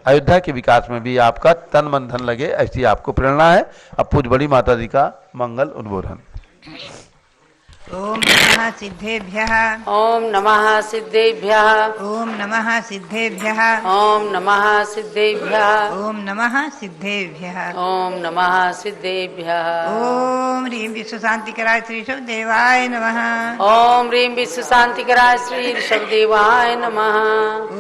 अयोध्या के विकास में भी आपका तन मन धन लगे, ऐसी आपको प्रेरणा है। अब पूज्य बड़ी माता जी का मंगल उद्बोधन। ओम नमः सिद्धेभ्यः। ओम नमः सिद्धेभ्यः। ओम नमः सिद्धेभ्यः। ओम नमः सिद्धेभ्यः। ओम नमः सिद्धेभ्यः। ओम नमः सिद्धेभ्यः। ओम ह्रीं विश्व शांतिकराय श्री ऋषभदेवाय नमः। ओम ह्रीं विश्व शांतिकराय श्री ऋषभदेवाय नमः।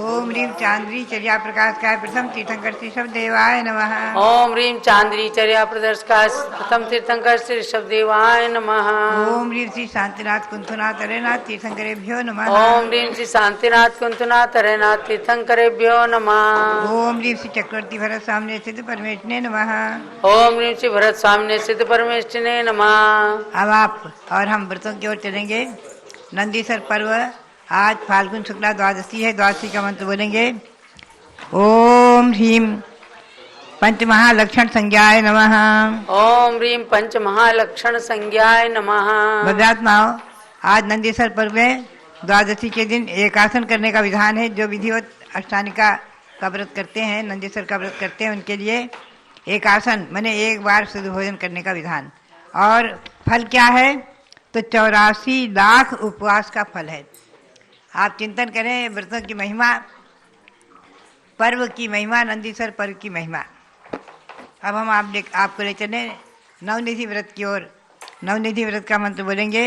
ओम ह्रीं चांद्री चर्या प्रकाशकाय प्रथम तीर्थंकर श्री ऋषभदेवाय नमः। ओम ह्रीं चांद्री चर्या प्रदर्शकाय प्रथम तीर्थंकर श्री ऋषभदेवाय नमः। ओम ह्रीं श्री शांतिनाथ कुंथुनाथ अरेनाथ तीर्थंकरेभ्यो नमः। ओम ह्रीं श्री शांतिनाथ कुंथुनाथ अरेनाथ तीर्थंकरेभ्यो नमः। ओम ह्रीं श्री चक्रवर्ती भरत सामने स्थित परमेश्वरने नमः। ओम ह्रीं श्री भरत सामने स्थित परमेश्वरने नमः। अब आप और हम व्रतों की ओर चलेंगे। नंदीसर पर्व आज फाल्गुन शुक्ला द्वादशी है। द्वादशी का मंत्र बोलेंगे। ओम ह्रीं पंचमहालक्षण संज्ञाय नमः। ओम ह्रीं पंचमहालक्षण संज्ञाय नमः। भद्रात्माओं, आज नंदीसर पर्व में द्वादशी के दिन एकासन करने का विधान है। जो विधिवत अष्टानिका का व्रत करते हैं, नंदीसर का व्रत करते हैं, उनके लिए एकासन माने एक बार शुद्ध भोजन करने का विधान। और फल क्या है? तो 84 लाख उपवास का फल है। आप चिंतन करें व्रतों की महिमा, पर्व की महिमा, नंदीसर पर्व की महिमा। अब हम आपको ले चले नवनिधि व्रत की ओर। नवनिधि व्रत का मंत्र बोलेंगे।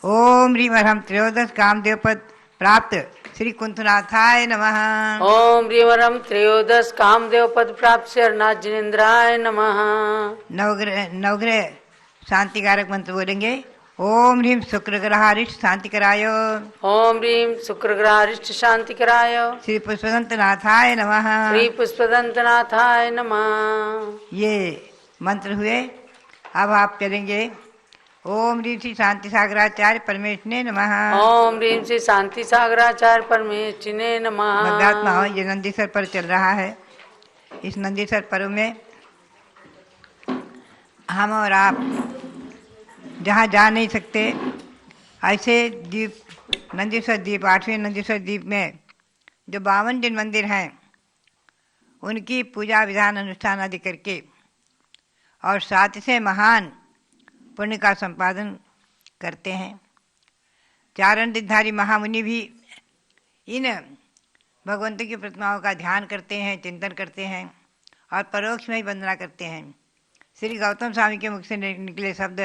ओम ह्रीं अरहम त्रयोदश कामदेव पद प्राप्त श्री कुंथनाथाय नमः। ओम ह्रीं अरहम त्रयोदश कामदेव पद प्राप्त श्री हरनाथ जिनेन्द्राय नमः। नवग्रह शांतिकारक मंत्र बोलेंगे। ओम ह्रीं शुक्रग्रहारिष्ट शांतिकराय। ओम ह्रीं शुक्रग्रहारिष्ट शांतिकराय। श्री पुष्पदंतनाथाय नमः। श्री पुष्पदंतनाथाय नमः। ये मंत्र हुए। अब आप चलेंगे। ओम ह्रीं श्री शांति सागराचार्य परमेश्वरने नमः। ओम ह्रीं श्री शांति सागराचार्य परमेश्वरने नमः। भद्रात्मा हो, ये नंदीसर पर्व चल रहा है। इस नंदीसर पर्व में हम और आप जहाँ जा नहीं सकते, ऐसे द्वीप, नंदीसर द्वीप, 8वें नंदीसर द्वीप में जो 52 जिन मंदिर हैं, उनकी पूजा विधान अनुष्ठान आदि करके और साथ से महान पुण्य का संपादन करते हैं। चारण धारी महामुनि भी इन भगवंतों की प्रतिमाओं का ध्यान करते हैं, चिंतन करते हैं और परोक्ष में ही वंदना करते हैं। श्री गौतम स्वामी के मुख से निकले शब्द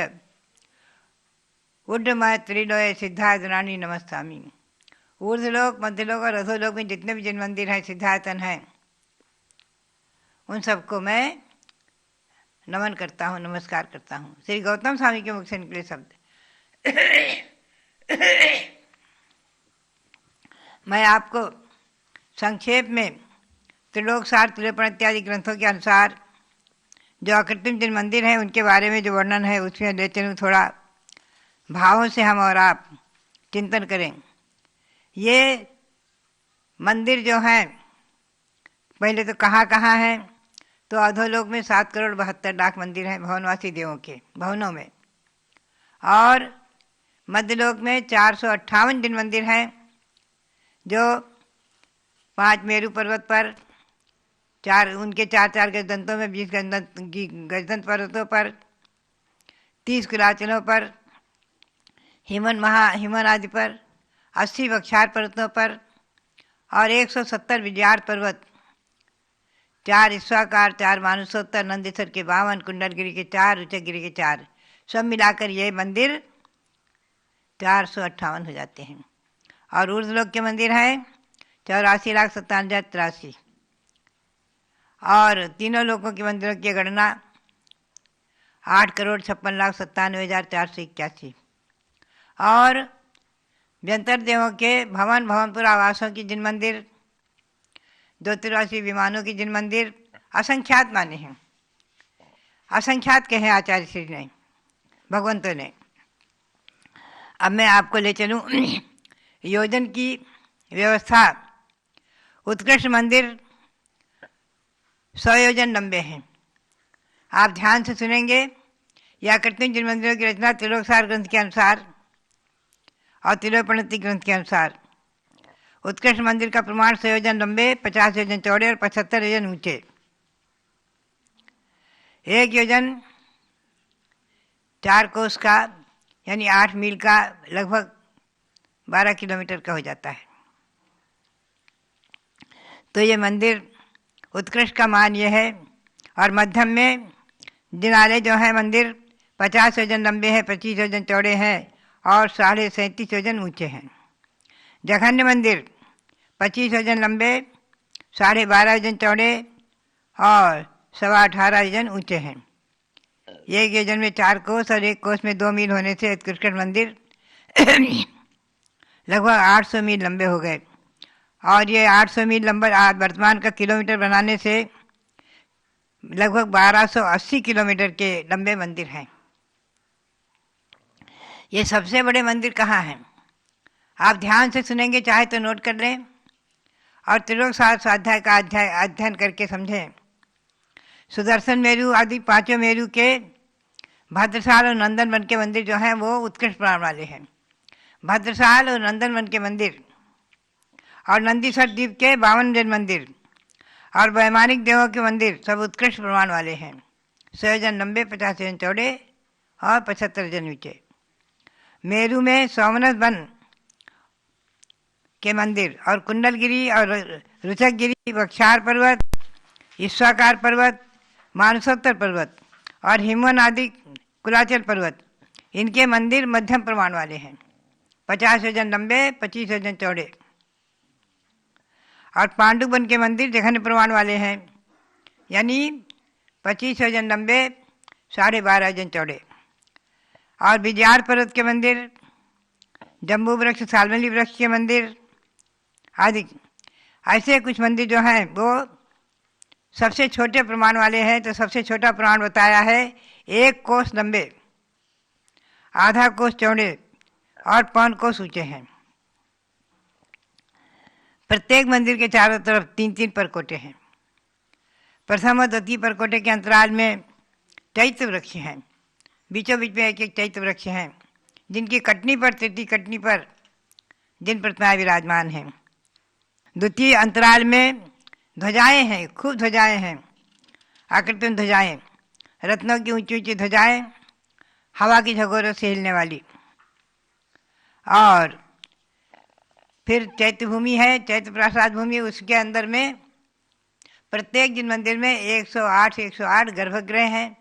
ऊर्ध्वमय त्रिलोय सिद्धायतनानी नमस्तामी। ऊर्ध्वलोक, मध्यलोक और अधोलोक में जितने भी जिन मंदिर हैं, सिद्धायतन हैं, उन सबको मैं नमन करता हूँ, नमस्कार करता हूँ। श्री गौतम स्वामी के मुख से निकले शब्द। मैं आपको संक्षेप में त्रिलोक सार, त्रिलोपण इत्यादि ग्रंथों के अनुसार जो अकृत्रिम जिन मंदिर हैं उनके बारे में जो वर्णन है उसमें ले चलूँ, थोड़ा भावों से हम और आप चिंतन करें। ये मंदिर जो हैं पहले तो कहाँ कहाँ हैं, तो अधोलोक में 7,72,00,000 मंदिर हैं भवनवासी देवों के भवनों में, और मध्यलोक में 458 जिन मंदिर हैं जो 5 मेरु पर्वत पर, उनके चार गजदंतों में, 20 गजदंत पर्वतों पर, 30 कुलाचलों पर, हिमन आदि पर, 80 वक्षार पर्वतों पर और 170 विजयार पर्वत, 4 ईश्वाकार, 4 मानुषोत्तर, नंदीसर के 52, कुंडलगिरी के 4, उच्चगिरी के 4, सब मिलाकर ये मंदिर 458 हो जाते हैं। और ऊर्ध्वलोक के मंदिर हैं 84,57,083, और तीनों लोकों के मंदिरों की गणना 8,56,97,481, और व्यंतर देवों के भवनपुर आवासों की जिन मंदिर, ज्योतिर्वासी विमानों की जिन मंदिर, असंख्यात माने हैं, असंख्यात कहे आचार्य श्री ने, भगवंतों ने। अब मैं आपको ले चलूँ योजन की व्यवस्था। उत्कृष्ट मंदिर 100 योजन लंबे हैं। आप ध्यान से सुनेंगे। या कृत्रिम जिन मंदिरों की रचना त्रिलोकसार ग्रंथ के अनुसार और त्रिलोपणति ग्रंथ के अनुसार। उत्कृष्ट मंदिर का प्रमाण 100 योजन लंबे, 50 योजन चौड़े और 75 योजन ऊंचे। 1 योजन 4 कोस का यानी 8 मील का लगभग 12 किलोमीटर का हो जाता है। तो ये मंदिर उत्कृष्ट का मान ये है। और मध्यम में जिनाले जो हैं मंदिर 50 योजन लंबे हैं, 25 योजन चौड़े हैं और 37.5 योजन ऊंचे हैं। जघन्य मंदिर 25 योजन लंबे, 12.5 योजन चौड़े और 18.25 योजन ऊंचे हैं। 1 योजन में 4 कोस और 1 कोस में 2 मील होने से उत्कृष्ट मंदिर लगभग 800 मील लंबे हो गए। और ये 800 मील लंबा वर्तमान का किलोमीटर बनाने से लगभग 1280 किलोमीटर के लंबे मंदिर हैं। ये सबसे बड़े मंदिर कहाँ हैं? आप ध्यान से सुनेंगे, चाहे तो नोट कर लें और त्रिलोक स्वाध्याय का अध्ययन करके समझें। सुदर्शन मेरु आदि 5 मेरु के भद्रसाल और नंदनवन के मंदिर जो हैं वो उत्कृष्ट प्राण वाले हैं। भद्रसाल और नंदनवन के मंदिर और नंदीसर द्वीप के 52 जन मंदिर और वैमानिक देवों के मंदिर सब उत्कृष्ट प्रमाण वाले हैं। 100 योजन लंबे, 50 योजन चौड़े और 75 योजन ऊंचे। मेरू में सोमनाथ वन के मंदिर और कुंडलगिरी और रुचकगिरी, वक्षार पर्वत, ईश्वाकार पर्वत, मानसोत्तर पर्वत और हिमवन आदि कुलाचल पर्वत, इनके मंदिर मध्यम प्रमाण वाले हैं। 50 योजन लंबे, 25 योजन चौड़े। और पांडुवन के मंदिर जघन्य प्रमाण वाले हैं, यानी 25 योजन लंबे, 12.5 योजन चौड़े। और विजयार पर्वत के मंदिर, जम्बू वृक्ष, सालमली वृक्ष के मंदिर आदि ऐसे कुछ मंदिर जो हैं वो सबसे छोटे प्रमाण वाले हैं। तो सबसे छोटा प्रमाण बताया है 1 कोस लंबे, आधा कोस चौड़े और 5 कोस ऊंचे हैं। प्रत्येक मंदिर के चारों तरफ 3-3 परकोटे हैं। प्रथम और द्वितीय परकोटे के अंतराल में चैत्य वृक्ष हैं। बीचों बीच में एक एक चैत्य वृक्ष हैं, जिनकी कटनी पर, तृतीय कटनी पर जिन प्रतिमाएं विराजमान हैं। द्वितीय अंतराल में ध्वजाएं हैं, खूब ध्वजाएं हैं, आकृतिम ध्वजाएं, रत्नों की ऊंची ऊंची ध्वजाएं, हवा की झकोरों से हिलने वाली। और फिर चैत्य भूमि है, चैत्य प्रसाद भूमि, उसके अंदर में प्रत्येक जिन मंदिर में 108 गर्भगृह हैं,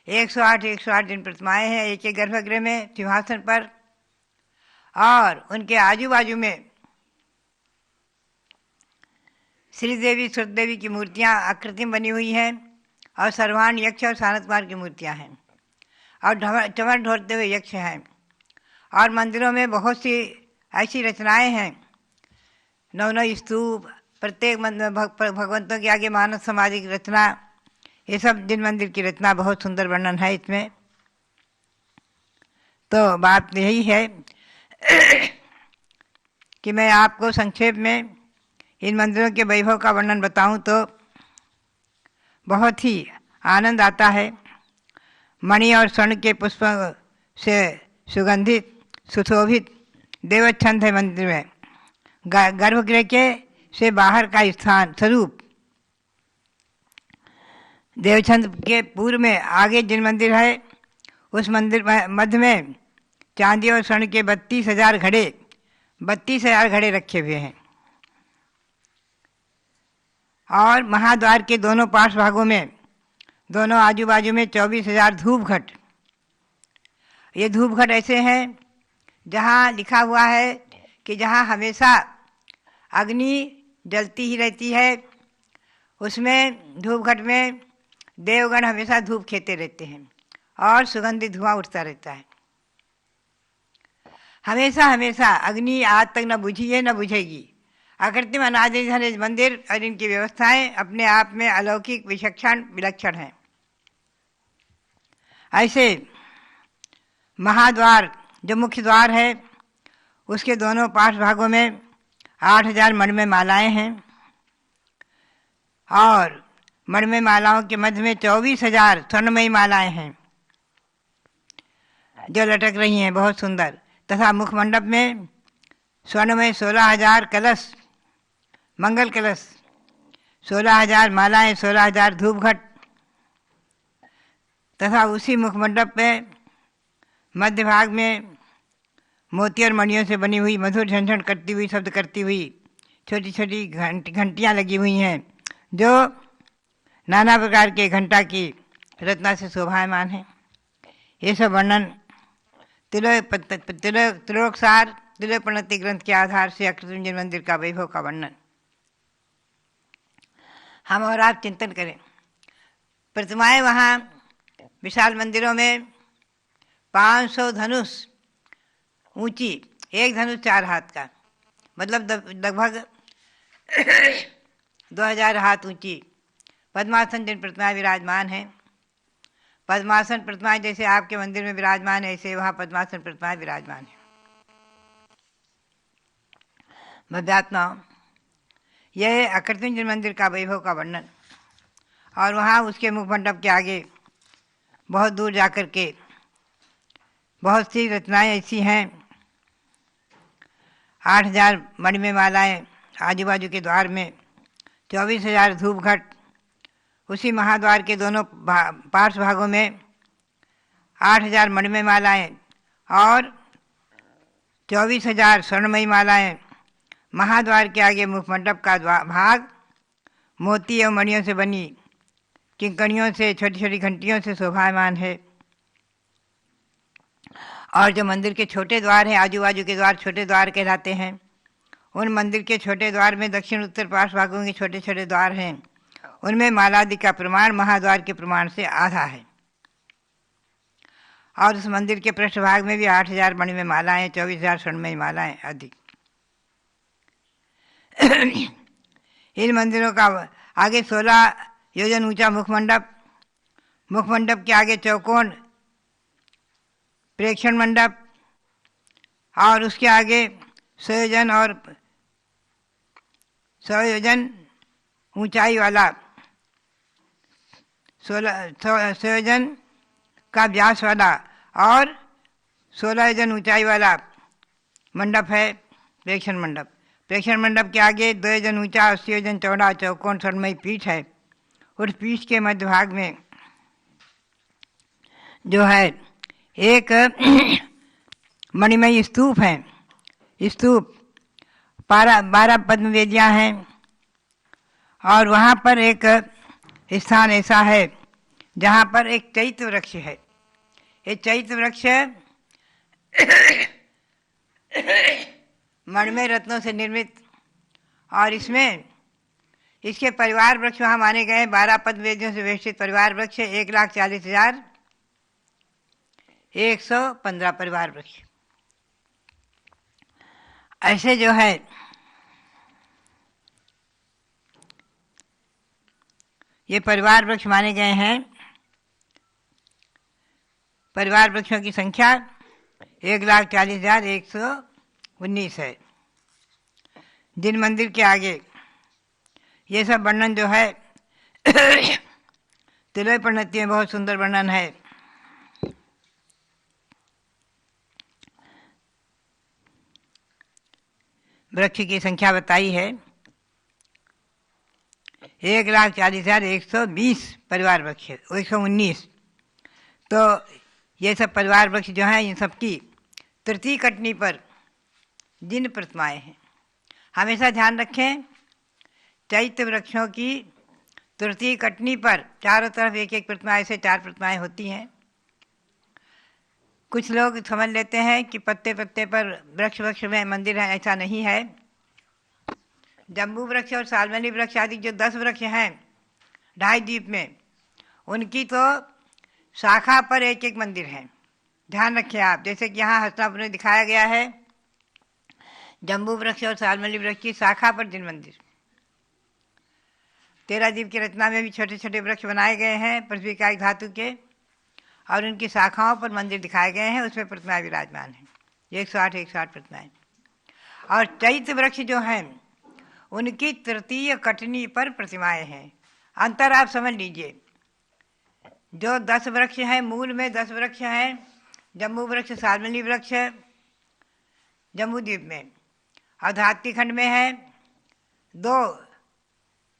108 जिन प्रतिमाएँ हैं एक एक गर्भगृह में सिंहासन पर, और उनके आजू बाजू में श्री देवी सुरदेवी देवी की मूर्तियाँ आकृति बनी हुई हैं, और सर्वान यक्ष और सानत कुमार की मूर्तियाँ हैं, और चमर ढोलते हुए यक्ष हैं। और मंदिरों में बहुत सी ऐसी रचनाएं हैं, 9 स्तूप, प्रत्येक भगवंतों के आगे मानव समाधि की रचना, ये सब जिन मंदिर की रचना, बहुत सुंदर वर्णन है इसमें। तो बात यही है कि मैं आपको संक्षेप में इन मंदिरों के वैभव का वर्णन बताऊं तो बहुत ही आनंद आता है। मणि और स्वर्ण के पुष्प से सुगंधित सुशोभित देवच्छंद है मंदिर में। गर्भगृह के से बाहर का स्थान स्वरूप देवच्छंद के पूर्व में आगे जिन मंदिर है, उस मंदिर मध्य में चांदी और स्वर्ण के 32,000 घड़े रखे हुए हैं, और महाद्वार के दोनों पार्श्व भागों में, दोनों आजू बाजू में 24,000 धूप घट। ये धूप घट ऐसे हैं जहाँ लिखा हुआ है कि जहाँ हमेशा अग्नि जलती ही रहती है, उसमें धूप घट में देवगण हमेशा धूप खेते रहते हैं और सुगंधित धुआं उठता रहता है। हमेशा हमेशा अग्नि आज तक न बुझी है न बुझेगी। अकृत्रिम अनादि मंदिर और इनकी व्यवस्थाएं अपने आप में अलौकिक विलक्षण हैं। ऐसे महाद्वार जो मुख्य द्वार है, उसके दोनों पार्श्व भागों में 8,000 मणिमय मालाएं हैं, और मणिमय मालाओं के मध्य में 24,000 स्वर्णमयी मालाएं हैं जो लटक रही हैं, बहुत सुंदर। तथा मुखमंडप में स्वर्णमय 16,000 कलश, मंगल कलश, 16,000 मालाएं, 16,000 धूपघट, तथा उसी मुखमंडप में मध्य भाग में मोती और मणियों से बनी हुई मधुर झंझन करती हुई, शब्द करती हुई छोटी छोटी घंटियाँ लगी हुई हैं, जो नाना प्रकार के घंटा की रत्ना से शोभायमान है। ये सब वर्णन तिलोकसार तिलोक प्रणति ग्रंथ के आधार से अकृत्रिम मंदिर का वैभव का वर्णन हम और आप चिंतन करें। प्रतिमाएं वहाँ विशाल मंदिरों में 500 धनुष ऊंची, एक धनुष 4 हाथ का, मतलब लगभग 2000 हाथ ऊंची पद्मासन जिन प्रतिमाएं विराजमान हैं। पद्मासन प्रतिमाएं जैसे आपके मंदिर में विराजमान है, ऐसे वहाँ पद्मासन प्रतिमाएं विराजमान है। भव्यात्माओं, यह है अकृत्रिम जिन मंदिर का वैभव का वर्णन। और वहाँ उसके मुखमंडप के आगे बहुत दूर जाकर के बहुत सी रचनाएं ऐसी हैं, 8,000 मणिमय मालाएं आजू बाजू के द्वार में, 24,000 धूप घट, उसी महाद्वार के दोनों पार्श्व भागों में 8,000 मणिमय मालाएं और 24,000 स्वर्णमयी मालाएं। महाद्वार के आगे मुखमंडप का भाग मोती एवं मणियों से बनी किंकणियों से, छोटी छोटी घंटियों से शोभायमान है। और जो मंदिर के छोटे द्वार हैं, आजू बाजू के द्वार छोटे द्वार कहलाते हैं। उन मंदिर के छोटे द्वार में दक्षिण उत्तर पार्श्व भागों के छोटे छोटे द्वार हैं, उनमें मालादि का प्रमाण महाद्वार के प्रमाण से आधा है। और उस मंदिर के पृष्ठभाग में भी 8,000 मणिमय मालाएं, 24,000 स्वर्णमयी मालाएं अधिक। इन मंदिरों का आगे 16 योजन ऊंचा मुखमंडप, मुखमंडप के आगे चौकोन प्रेक्षण मंडप, और उसके आगे 100 योजन और 100 योजन ऊंचाई वाला 100 योजन का व्यास वाला और 16 योजन ऊंचाई वाला मंडप है प्रेक्षण मंडप। प्रेक्षण मंडप के आगे 2 योजन ऊंचा 80 योजन चौड़ा चौकोन स्वर्णमयी पीठ है। उस पीठ के मध्य भाग में जो है एक मणिमयी स्तूप है, स्तूप, 12 पद्म वेदियाँ हैं। और वहाँ पर एक स्थान ऐसा है जहाँ पर एक चैत्र वृक्ष है। ये चैत्र वृक्ष मणिमय रत्नों से निर्मित, और इसमें इसके परिवार वृक्ष वहाँ माने गए 12 पद्म वेदियों से वेष्टित परिवार वृक्ष 1,40,115 परिवार वृक्ष। ऐसे जो है ये परिवार वृक्ष माने गए हैं। परिवार वृक्षों की संख्या 1,40,119 है। जिन मंदिर के आगे ये सब वर्णन जो है तिलय प्रणति में बहुत सुंदर वर्णन है। वृक्ष की संख्या बताई है 1,40,120 परिवार वृक्ष, 119। तो ये सब परिवार वृक्ष जो हैं इन सबकी तृतीय कटनी पर जिन प्रतिमाएँ हैं। हमेशा ध्यान रखें, चैत्र वृक्षों की तृतीय कटनी पर चारों तरफ एक एक प्रतिमा, ऐसे 4 प्रतिमाएँ होती हैं। कुछ लोग समझ लेते हैं कि पत्ते पत्ते पर वृक्ष वृक्ष में मंदिर है, ऐसा नहीं है। जम्बू वृक्ष और सालमली वृक्ष आदि जो 10 वृक्ष हैं ढाई द्वीप में, उनकी तो शाखा पर एक एक मंदिर है। ध्यान रखें आप, जैसे कि यहाँ हस्तिनापुर में दिखाया गया है जम्बू वृक्ष और सालमली वृक्ष की शाखा पर जिन मंदिर। 13 द्वीप की रचना में भी छोटे छोटे वृक्ष बनाए गए हैं पृथ्वी का एक धातु के, और उनकी शाखाओं पर मंदिर दिखाए गए हैं, उसमें प्रतिमाएं विराजमान हैं 108 प्रतिमाएं। और चैत्र वृक्ष जो हैं उनकी तृतीय कटनी पर प्रतिमाएं हैं। अंतर आप समझ लीजिए, जो 10 वृक्ष हैं, मूल में 10 वृक्ष हैं, जम्बू वृक्ष सालमली वृक्ष जम्बू द्वीप में, और धात्ती खंड में है 2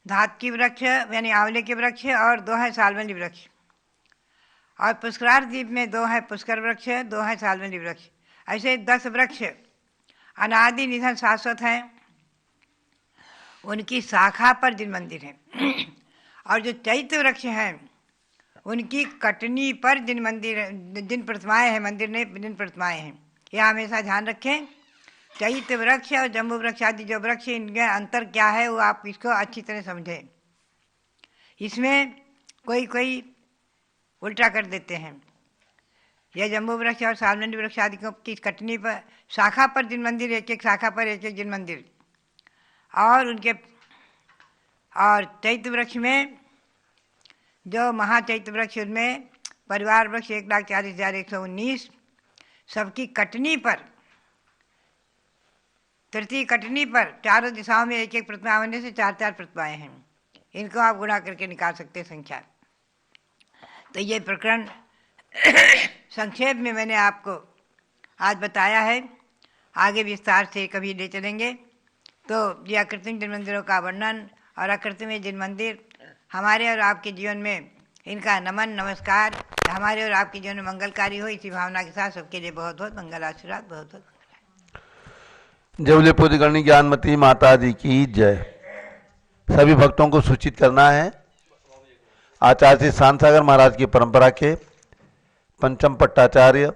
धातकी वृक्ष यानी आंवले के वृक्ष और 2 हैं सालमली वृक्ष, और पुष्करार द्वीप में 2 हैं पुष्कर वृक्ष, 2 हैं सालमली वृक्ष। ऐसे 10 वृक्ष अनादि निधन शाश्वत हैं, उनकी शाखा पर जिन मंदिर हैं। और जो चैत्र वृक्ष हैं उनकी कटनी पर जिन मंदिर जिन प्रतिमाएँ हैं, मंदिर ने जिन प्रतिमाएँ हैं, यह हमेशा ध्यान रखें। चैत्र वृक्ष और जम्बू वृक्ष आदि जो वृक्ष, इनके अंतर क्या है वो आप इसको अच्छी तरह समझें। इसमें कोई उल्टा कर देते हैं। यह जम्बू वृक्ष और सालमली वृक्ष आदि की कटनी पर शाखा पर जिन मंदिर, एक एक शाखा पर एक एक जिन मंदिर, और उनके और चैत्र वृक्ष में जो महाचैत्र वृक्ष उनमें परिवार वृक्ष 1,40,119 सबकी कटनी पर, तृतीय कटनी पर चारों दिशाओं में एक एक प्रतिमा होने से 4-4 प्रतिमाएँ हैं। इनको आप गुणा करके निकाल सकते हैं संख्या। तो ये प्रकरण संक्षेप में मैंने आपको आज बताया है, आगे विस्तार से कभी ले चलेंगे। तो ये अकृत्रिम जिन मंदिरों का वर्णन और अकृत्रिम जिन मंदिर हमारे और आपके जीवन में इनका नमन नमस्कार हमारे और आपके जीवन में मंगलकारी हो, इसी भावना के साथ सबके लिए बहुत बहुत मंगल आशीर्वाद, बहुत बहुत जबले पूज्य गणी ज्ञानमती माता जी की जय। सभी भक्तों को सूचित करना है, आचार्य श्री शांतसागर महाराज की परंपरा के पंचम पट्टाचार्य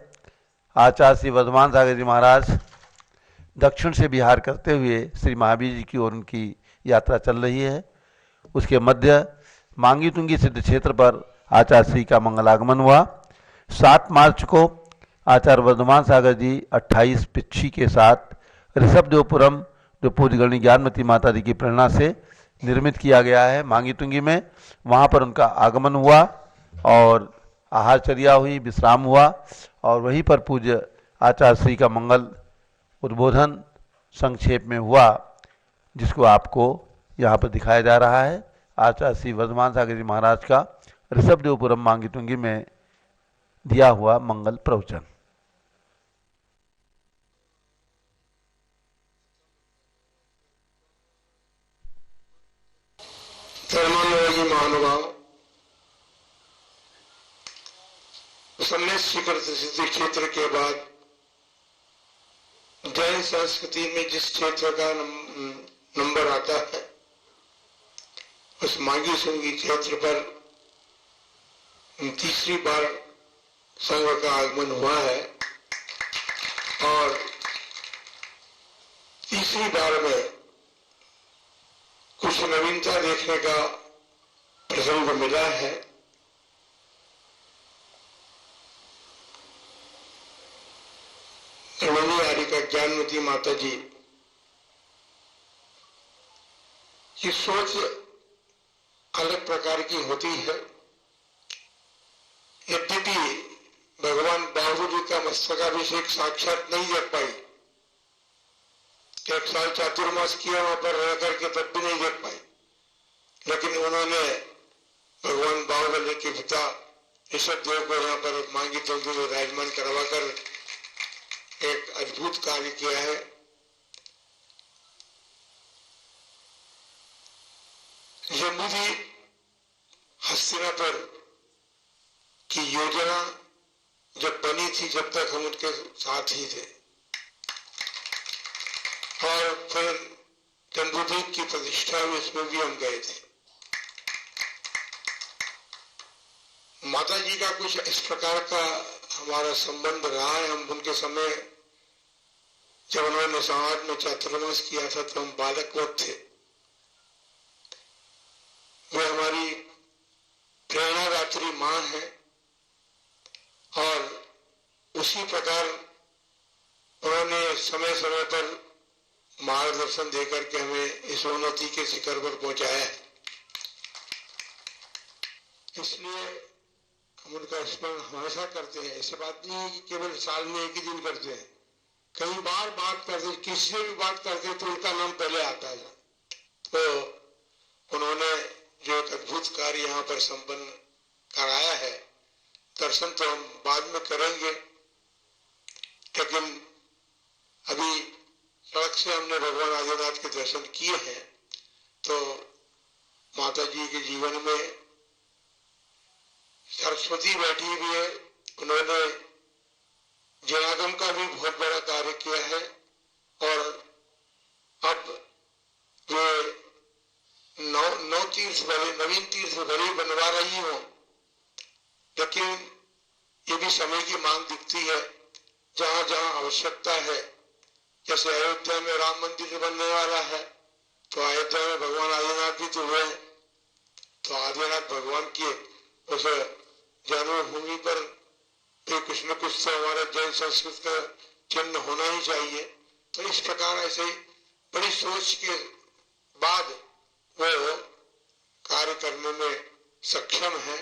आचार्य श्री वर्धमान सागर जी महाराज दक्षिण से विहार करते हुए श्री महावीर जी की ओर उनकी यात्रा चल रही है। उसके मध्य मांगी तुंगी सिद्ध क्षेत्र पर आचार्य श्री का मंगलागमन हुआ। 7 मार्च को आचार्य वर्धमान सागर जी 28 पिच्छी के साथ ऋषभदेवपुरम, जो पूज्य गणी ज्ञानमती माता जी की प्रेरणा से निर्मित किया गया है मांगी तुंगी में, वहाँ पर उनका आगमन हुआ और आहारचर्या हुई, विश्राम हुआ, और वहीं पर पूज्य आचार्य श्री का मंगल उद्बोधन संक्षेप में हुआ, जिसको आपको यहाँ पर दिखाया जा रहा है। आचार्य श्री वर्धमान सागर जी महाराज का ऋषभदेवपुरम मांगी तुंगी में दिया हुआ मंगल प्रवचन। धर्मानुरागी महानुभाव, सन्यासी प्रसिद्ध क्षेत्र के बाद जैन संस्कृति में जिस क्षेत्र का नंबर आता है उस माघी सुंगी क्षेत्र पर तीसरी बार संघ का आगमन हुआ है और तीसरी बार में कुछ नवीनता देखने का प्रसंग मिला है। का ज्ञानमती माता जी की सोच अलग प्रकार की होती है। यद्यपि भगवान बाहुबली का मस्तकाभिषेक साक्षात नहीं देख पाई, 1 साल चातुर्मास किया वहां पर रह करके तब भी नहीं देख पाई, लेकिन उन्होंने भगवान बाहुबली के पिता ऋषभ देव को यहाँ पर मांगी तंत्र में विराजमान करवाकर एक अद्भुत कार्य किया है। जम्बूजी हस्तिनापुर की योजना जब बनी थी, जब तक हम उनके साथ ही थे, और फिर जम्बूद्वीप की प्रतिष्ठा हुई, इसमें भी हम गए थे। माता जी का कुछ इस प्रकार का हमारा संबंध रहा है। हम उनके समय जब उन्होंने समाज में चातुर्मास किया था तो हम बालकवत थे। वे हमारी प्रेरणादात्री मां है और उसी प्रकार उन्होंने समय समय पर मार्गदर्शन देकर के हमें इस उन्नति के शिखर पर पहुंचाया है। इसलिए हम उनका स्मरण हमेशा करते हैं। ऐसी बात नहीं है कि केवल साल में एक ही दिन करते हैं, कई बार बात करते, किसी से भी बात करते तो उनका नाम पहले आता है। तो उन्होंने जो एक अद्भुत कार्य यहाँ पर संपन्न कराया है, दर्शन तो हम बाद में करेंगे, लेकिन अभी सड़क से हमने भगवान आदिनाथ के दर्शन किए हैं। तो माता जी के जीवन में सरस्वती बैठी हुई है, उन्होंने जनागम का भी बहुत बड़ा कार्य किया है और अब वे नौ तीर्थ भरे, नवीन तीर्थ भरे बनवा रही हो, लेकिन ये भी समय की मांग दिखती है। जहां जहां आवश्यकता है, जैसे अयोध्या में राम मंदिर बनने वाला है तो अयोध्या में भगवान आदिनाथ भी तो हुए हैं, तो आदिनाथ भगवान के उस जन्मभूमि पर कुछ न कुछ तो हमारा जैन संस्कृत का चिन्ह होना ही चाहिए। तो इस प्रकार ऐसे बड़ी सोच के बाद वो कार्य करने में सक्षम है।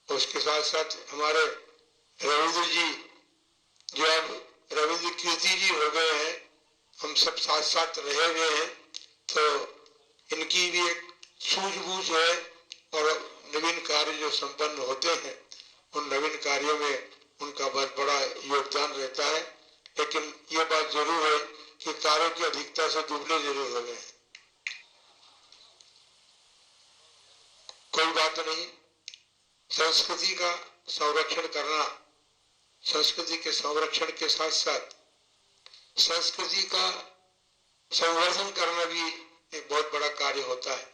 उसके साथ साथ हमारे रविंद्र जी, जो अब रविंद्र कीर्ति जी हो गए हैं, हम सब साथ साथ रहे हुए हैं, तो इनकी भी एक सूझबूझ है और नवीन कार्य जो संपन्न होते हैं उन नवीन कार्यों में उनका बहुत बड़ा योगदान रहता है। लेकिन ये बात जरूर है कि कार्यों की अधिकता से दुबले जरूर हो गए। कोई बात नहीं, संस्कृति का संरक्षण करना, संस्कृति के संरक्षण के साथ साथ संस्कृति का संवर्धन करना भी एक बहुत बड़ा कार्य होता है।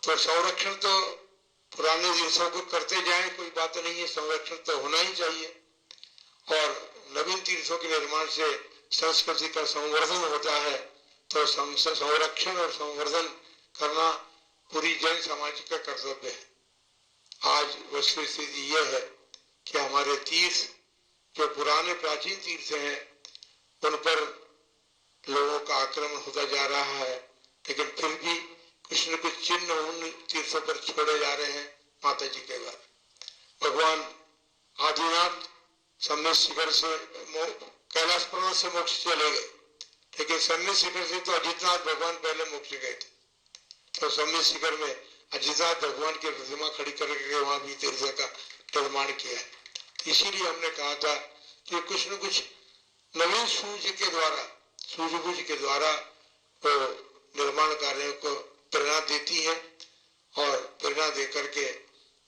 तो संरक्षण तो पुराने दिवसों को करते जाएं, कोई बात नहीं है, संरक्षण तो होना ही चाहिए। और नवीन तीर्थों के निर्माण से संस्कृति का संवर्धन होता है। तो संरक्षण और संवर्धन करना पूरी जैन समाज का कर्तव्य है। आज वस्तु स्थिति यह है कि हमारे तीर्थ, जो पुराने प्राचीन तीर्थ हैं, उन पर लोगों का आक्रमण होता जा रहा है, लेकिन फिर भी कुछ न कुछ चिन्ह उन तीर्थों पर छोड़े जा रहे हैं माता जी के द्वारा। भगवान आदिनाथ सम्य शिखर से, कैलाश पर्वत से मोक्ष चले गए, लेकिन सम्य शिखर से तो अजितनाथ भगवान पहले मोक्ष गए थे। तो सम्य शिखर में अजितनाथ भगवान की प्रतिमा खड़ी करके वहां भी तीर्थ का निर्माण किया है। इसीलिए हमने कहा था कि कुछ न कुछ नवीन सूझबूझ के द्वारा वो निर्माण कार्यों को प्रेरणा देती है और प्रेरणा देकर के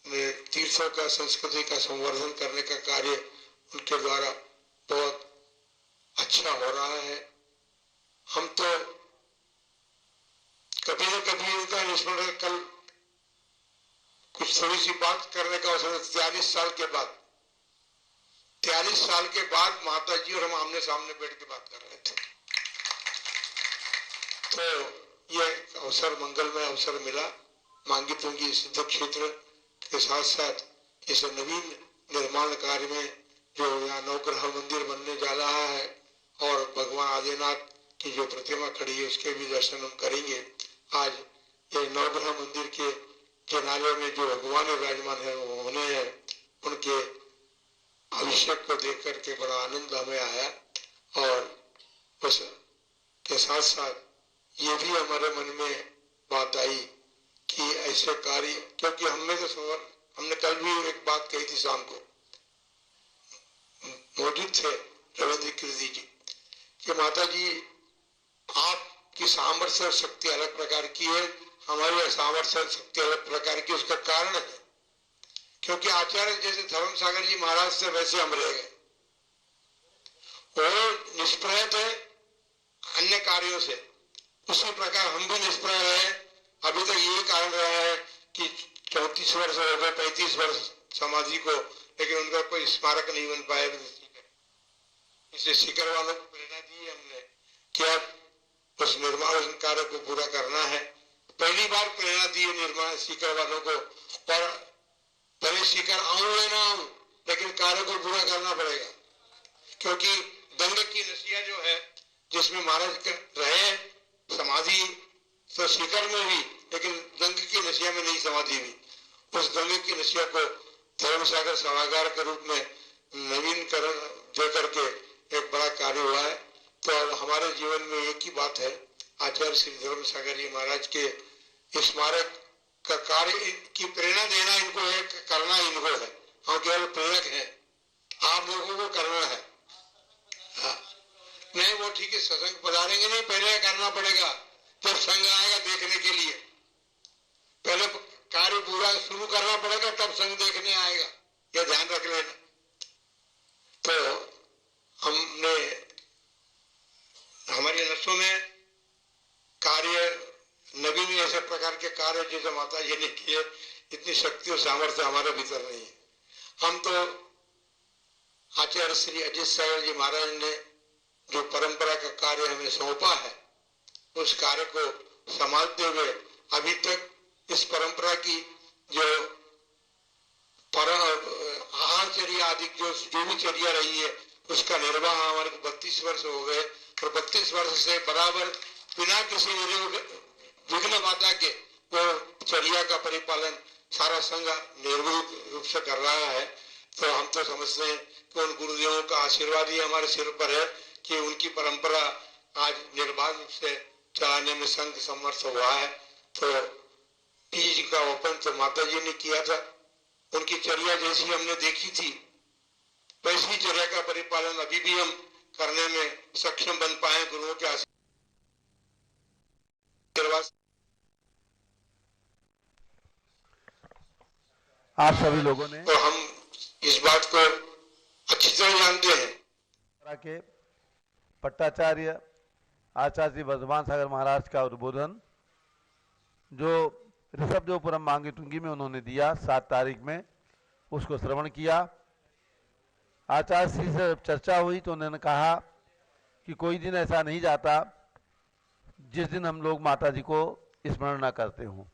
तीर्थों का, संस्कृति का संवर्धन करने का कार्य उनके द्वारा बहुत अच्छा हो रहा है। हम तो कभी न कभी उनका स्मरण कल कुछ थोड़ी सी बात करने का अवसर 43 साल के बाद 43 साल के बाद माता जी और हम आमने सामने बैठ के बात कर रहे थे। तो यह अवसर मंगलमय अवसर मिला। मांगी तुंगी सिद्ध क्षेत्र के साथ साथ इस नवीन निर्माण कार्य में जो यहाँ नवग्रह मंदिर बनने जा रहा है और भगवान आदिनाथ की जो प्रतिमा खड़ी है उसके भी दर्शन हम करेंगे। आज ये नवग्रह मंदिर के किनारे में जो भगवान विराजमान है वो होने हैं, उनके अभिषेक को देख करके बड़ा आनंद हमें आया। और उस के साथ साथ ये भी हमारे मन में बात आई कि ऐसे कार्य, क्योंकि हमने कल भी एक बात कही थी, शाम को मौजूद थे रविंद्र कृषि जी कि माता जी आपकी सामर्थ्य शक्ति अलग प्रकार की है, हमारी सामर्थ्य शक्ति अलग प्रकार की। उसका कारण है क्योंकि आचार्य जैसे धर्म सागर जी महाराज से वैसे हम रह गए, वो निष्प्रह थे अन्य कार्यों से, उसी प्रकार हम भी निष्प्रह रहे। अभी तक ये कारण रहा है कि 34 वर्ष हो गए, 35 वर्ष समाधि को, लेकिन उनका कोई स्मारक नहीं बन पाया। इसलिए सीकर वालों को प्रेरणा दी हमने कि अब उस निर्माण कार्य को पूरा करना है। पहली बार प्रेरणा दी निर्माण सीकर वालों को, और भले सीकर आऊं या ना आऊं, लेकिन कार्य को पूरा करना पड़ेगा। क्योंकि दंग की नसिया जो है जिसमें महाराज रहे समाधि तो सीकर में भी, लेकिन दंग की नसिया में नहीं समाधि हुई। उस दंग की नसिया को धर्म सागर सभागार के रूप में नवीनकरण दे करके एक बड़ा कार्य हुआ है। तो हमारे जीवन में एक ही बात है, आचार्य श्री धर्म सागर जी महाराज के स्मारक का कार्य की प्रेरणा देना इनको है, करना इनको है। हम केवल प्रेरक हैं, आप लोगों को करना है। नहीं वो ठीक है, सत्संग पधारेंगे नहीं, पहले करना पड़ेगा, जब संघ आएगा देखने के लिए पहले कार्य पूरा शुरू करना पड़ेगा, तब संघ देखने आएगा, यह ध्यान रख लेना। तो हमने हमारी नसों में कार्य नवीन ऐसे प्रकार के कार्य जैसे माता जी ने किए, इतनी शक्ति और सामर्थ्य हमारे भीतर नहीं है। हम तो आचार्य श्री अजित सागर जी महाराज ने जो परंपरा का कार्य हमें सौंपा है, उस कार्य को संभालते हुए अभी तक इस परंपरा की जो आहारचर्या आदि जो भी चर्या रही है उसका निर्वाह हमारे को 32 वर्ष हो गए, और 32 वर्ष से बराबर बिना किसी विघ्न बाधा के वो चर्या का परिपालन सारा संघ निर्विघ्न रूप से कर रहा है। तो हम तो समझते हैं कि उन गुरुदेवों का आशीर्वाद ही हमारे सिर पर है कि उनकी परंपरा आज निर्बाध रूप से चलाने में संघ समर्थ हुआ है। तो बीज का ओपन तो माता जी ने किया था, उनकी चर्या जैसी हमने देखी थी वैसी चर्या का परिपालन अभी भी हम करने में सक्षम बन पाए गुरुओं के आशीर्वाद। आप सभी लोगों ने तो हम इस बात को अच्छी तरह जानते हैं के पट्टाचार्य आचार्य श्री वर्धमान सागर महाराज का उद्बोधन जो ऋषभदेवपुरम मांगी टुंगी में उन्होंने दिया 7 तारीख में, उसको श्रवण किया। आचार्य श्री से चर्चा हुई तो उन्होंने कहा कि कोई दिन ऐसा नहीं जाता जिस दिन हम लोग माता जी को स्मरण न करते हों।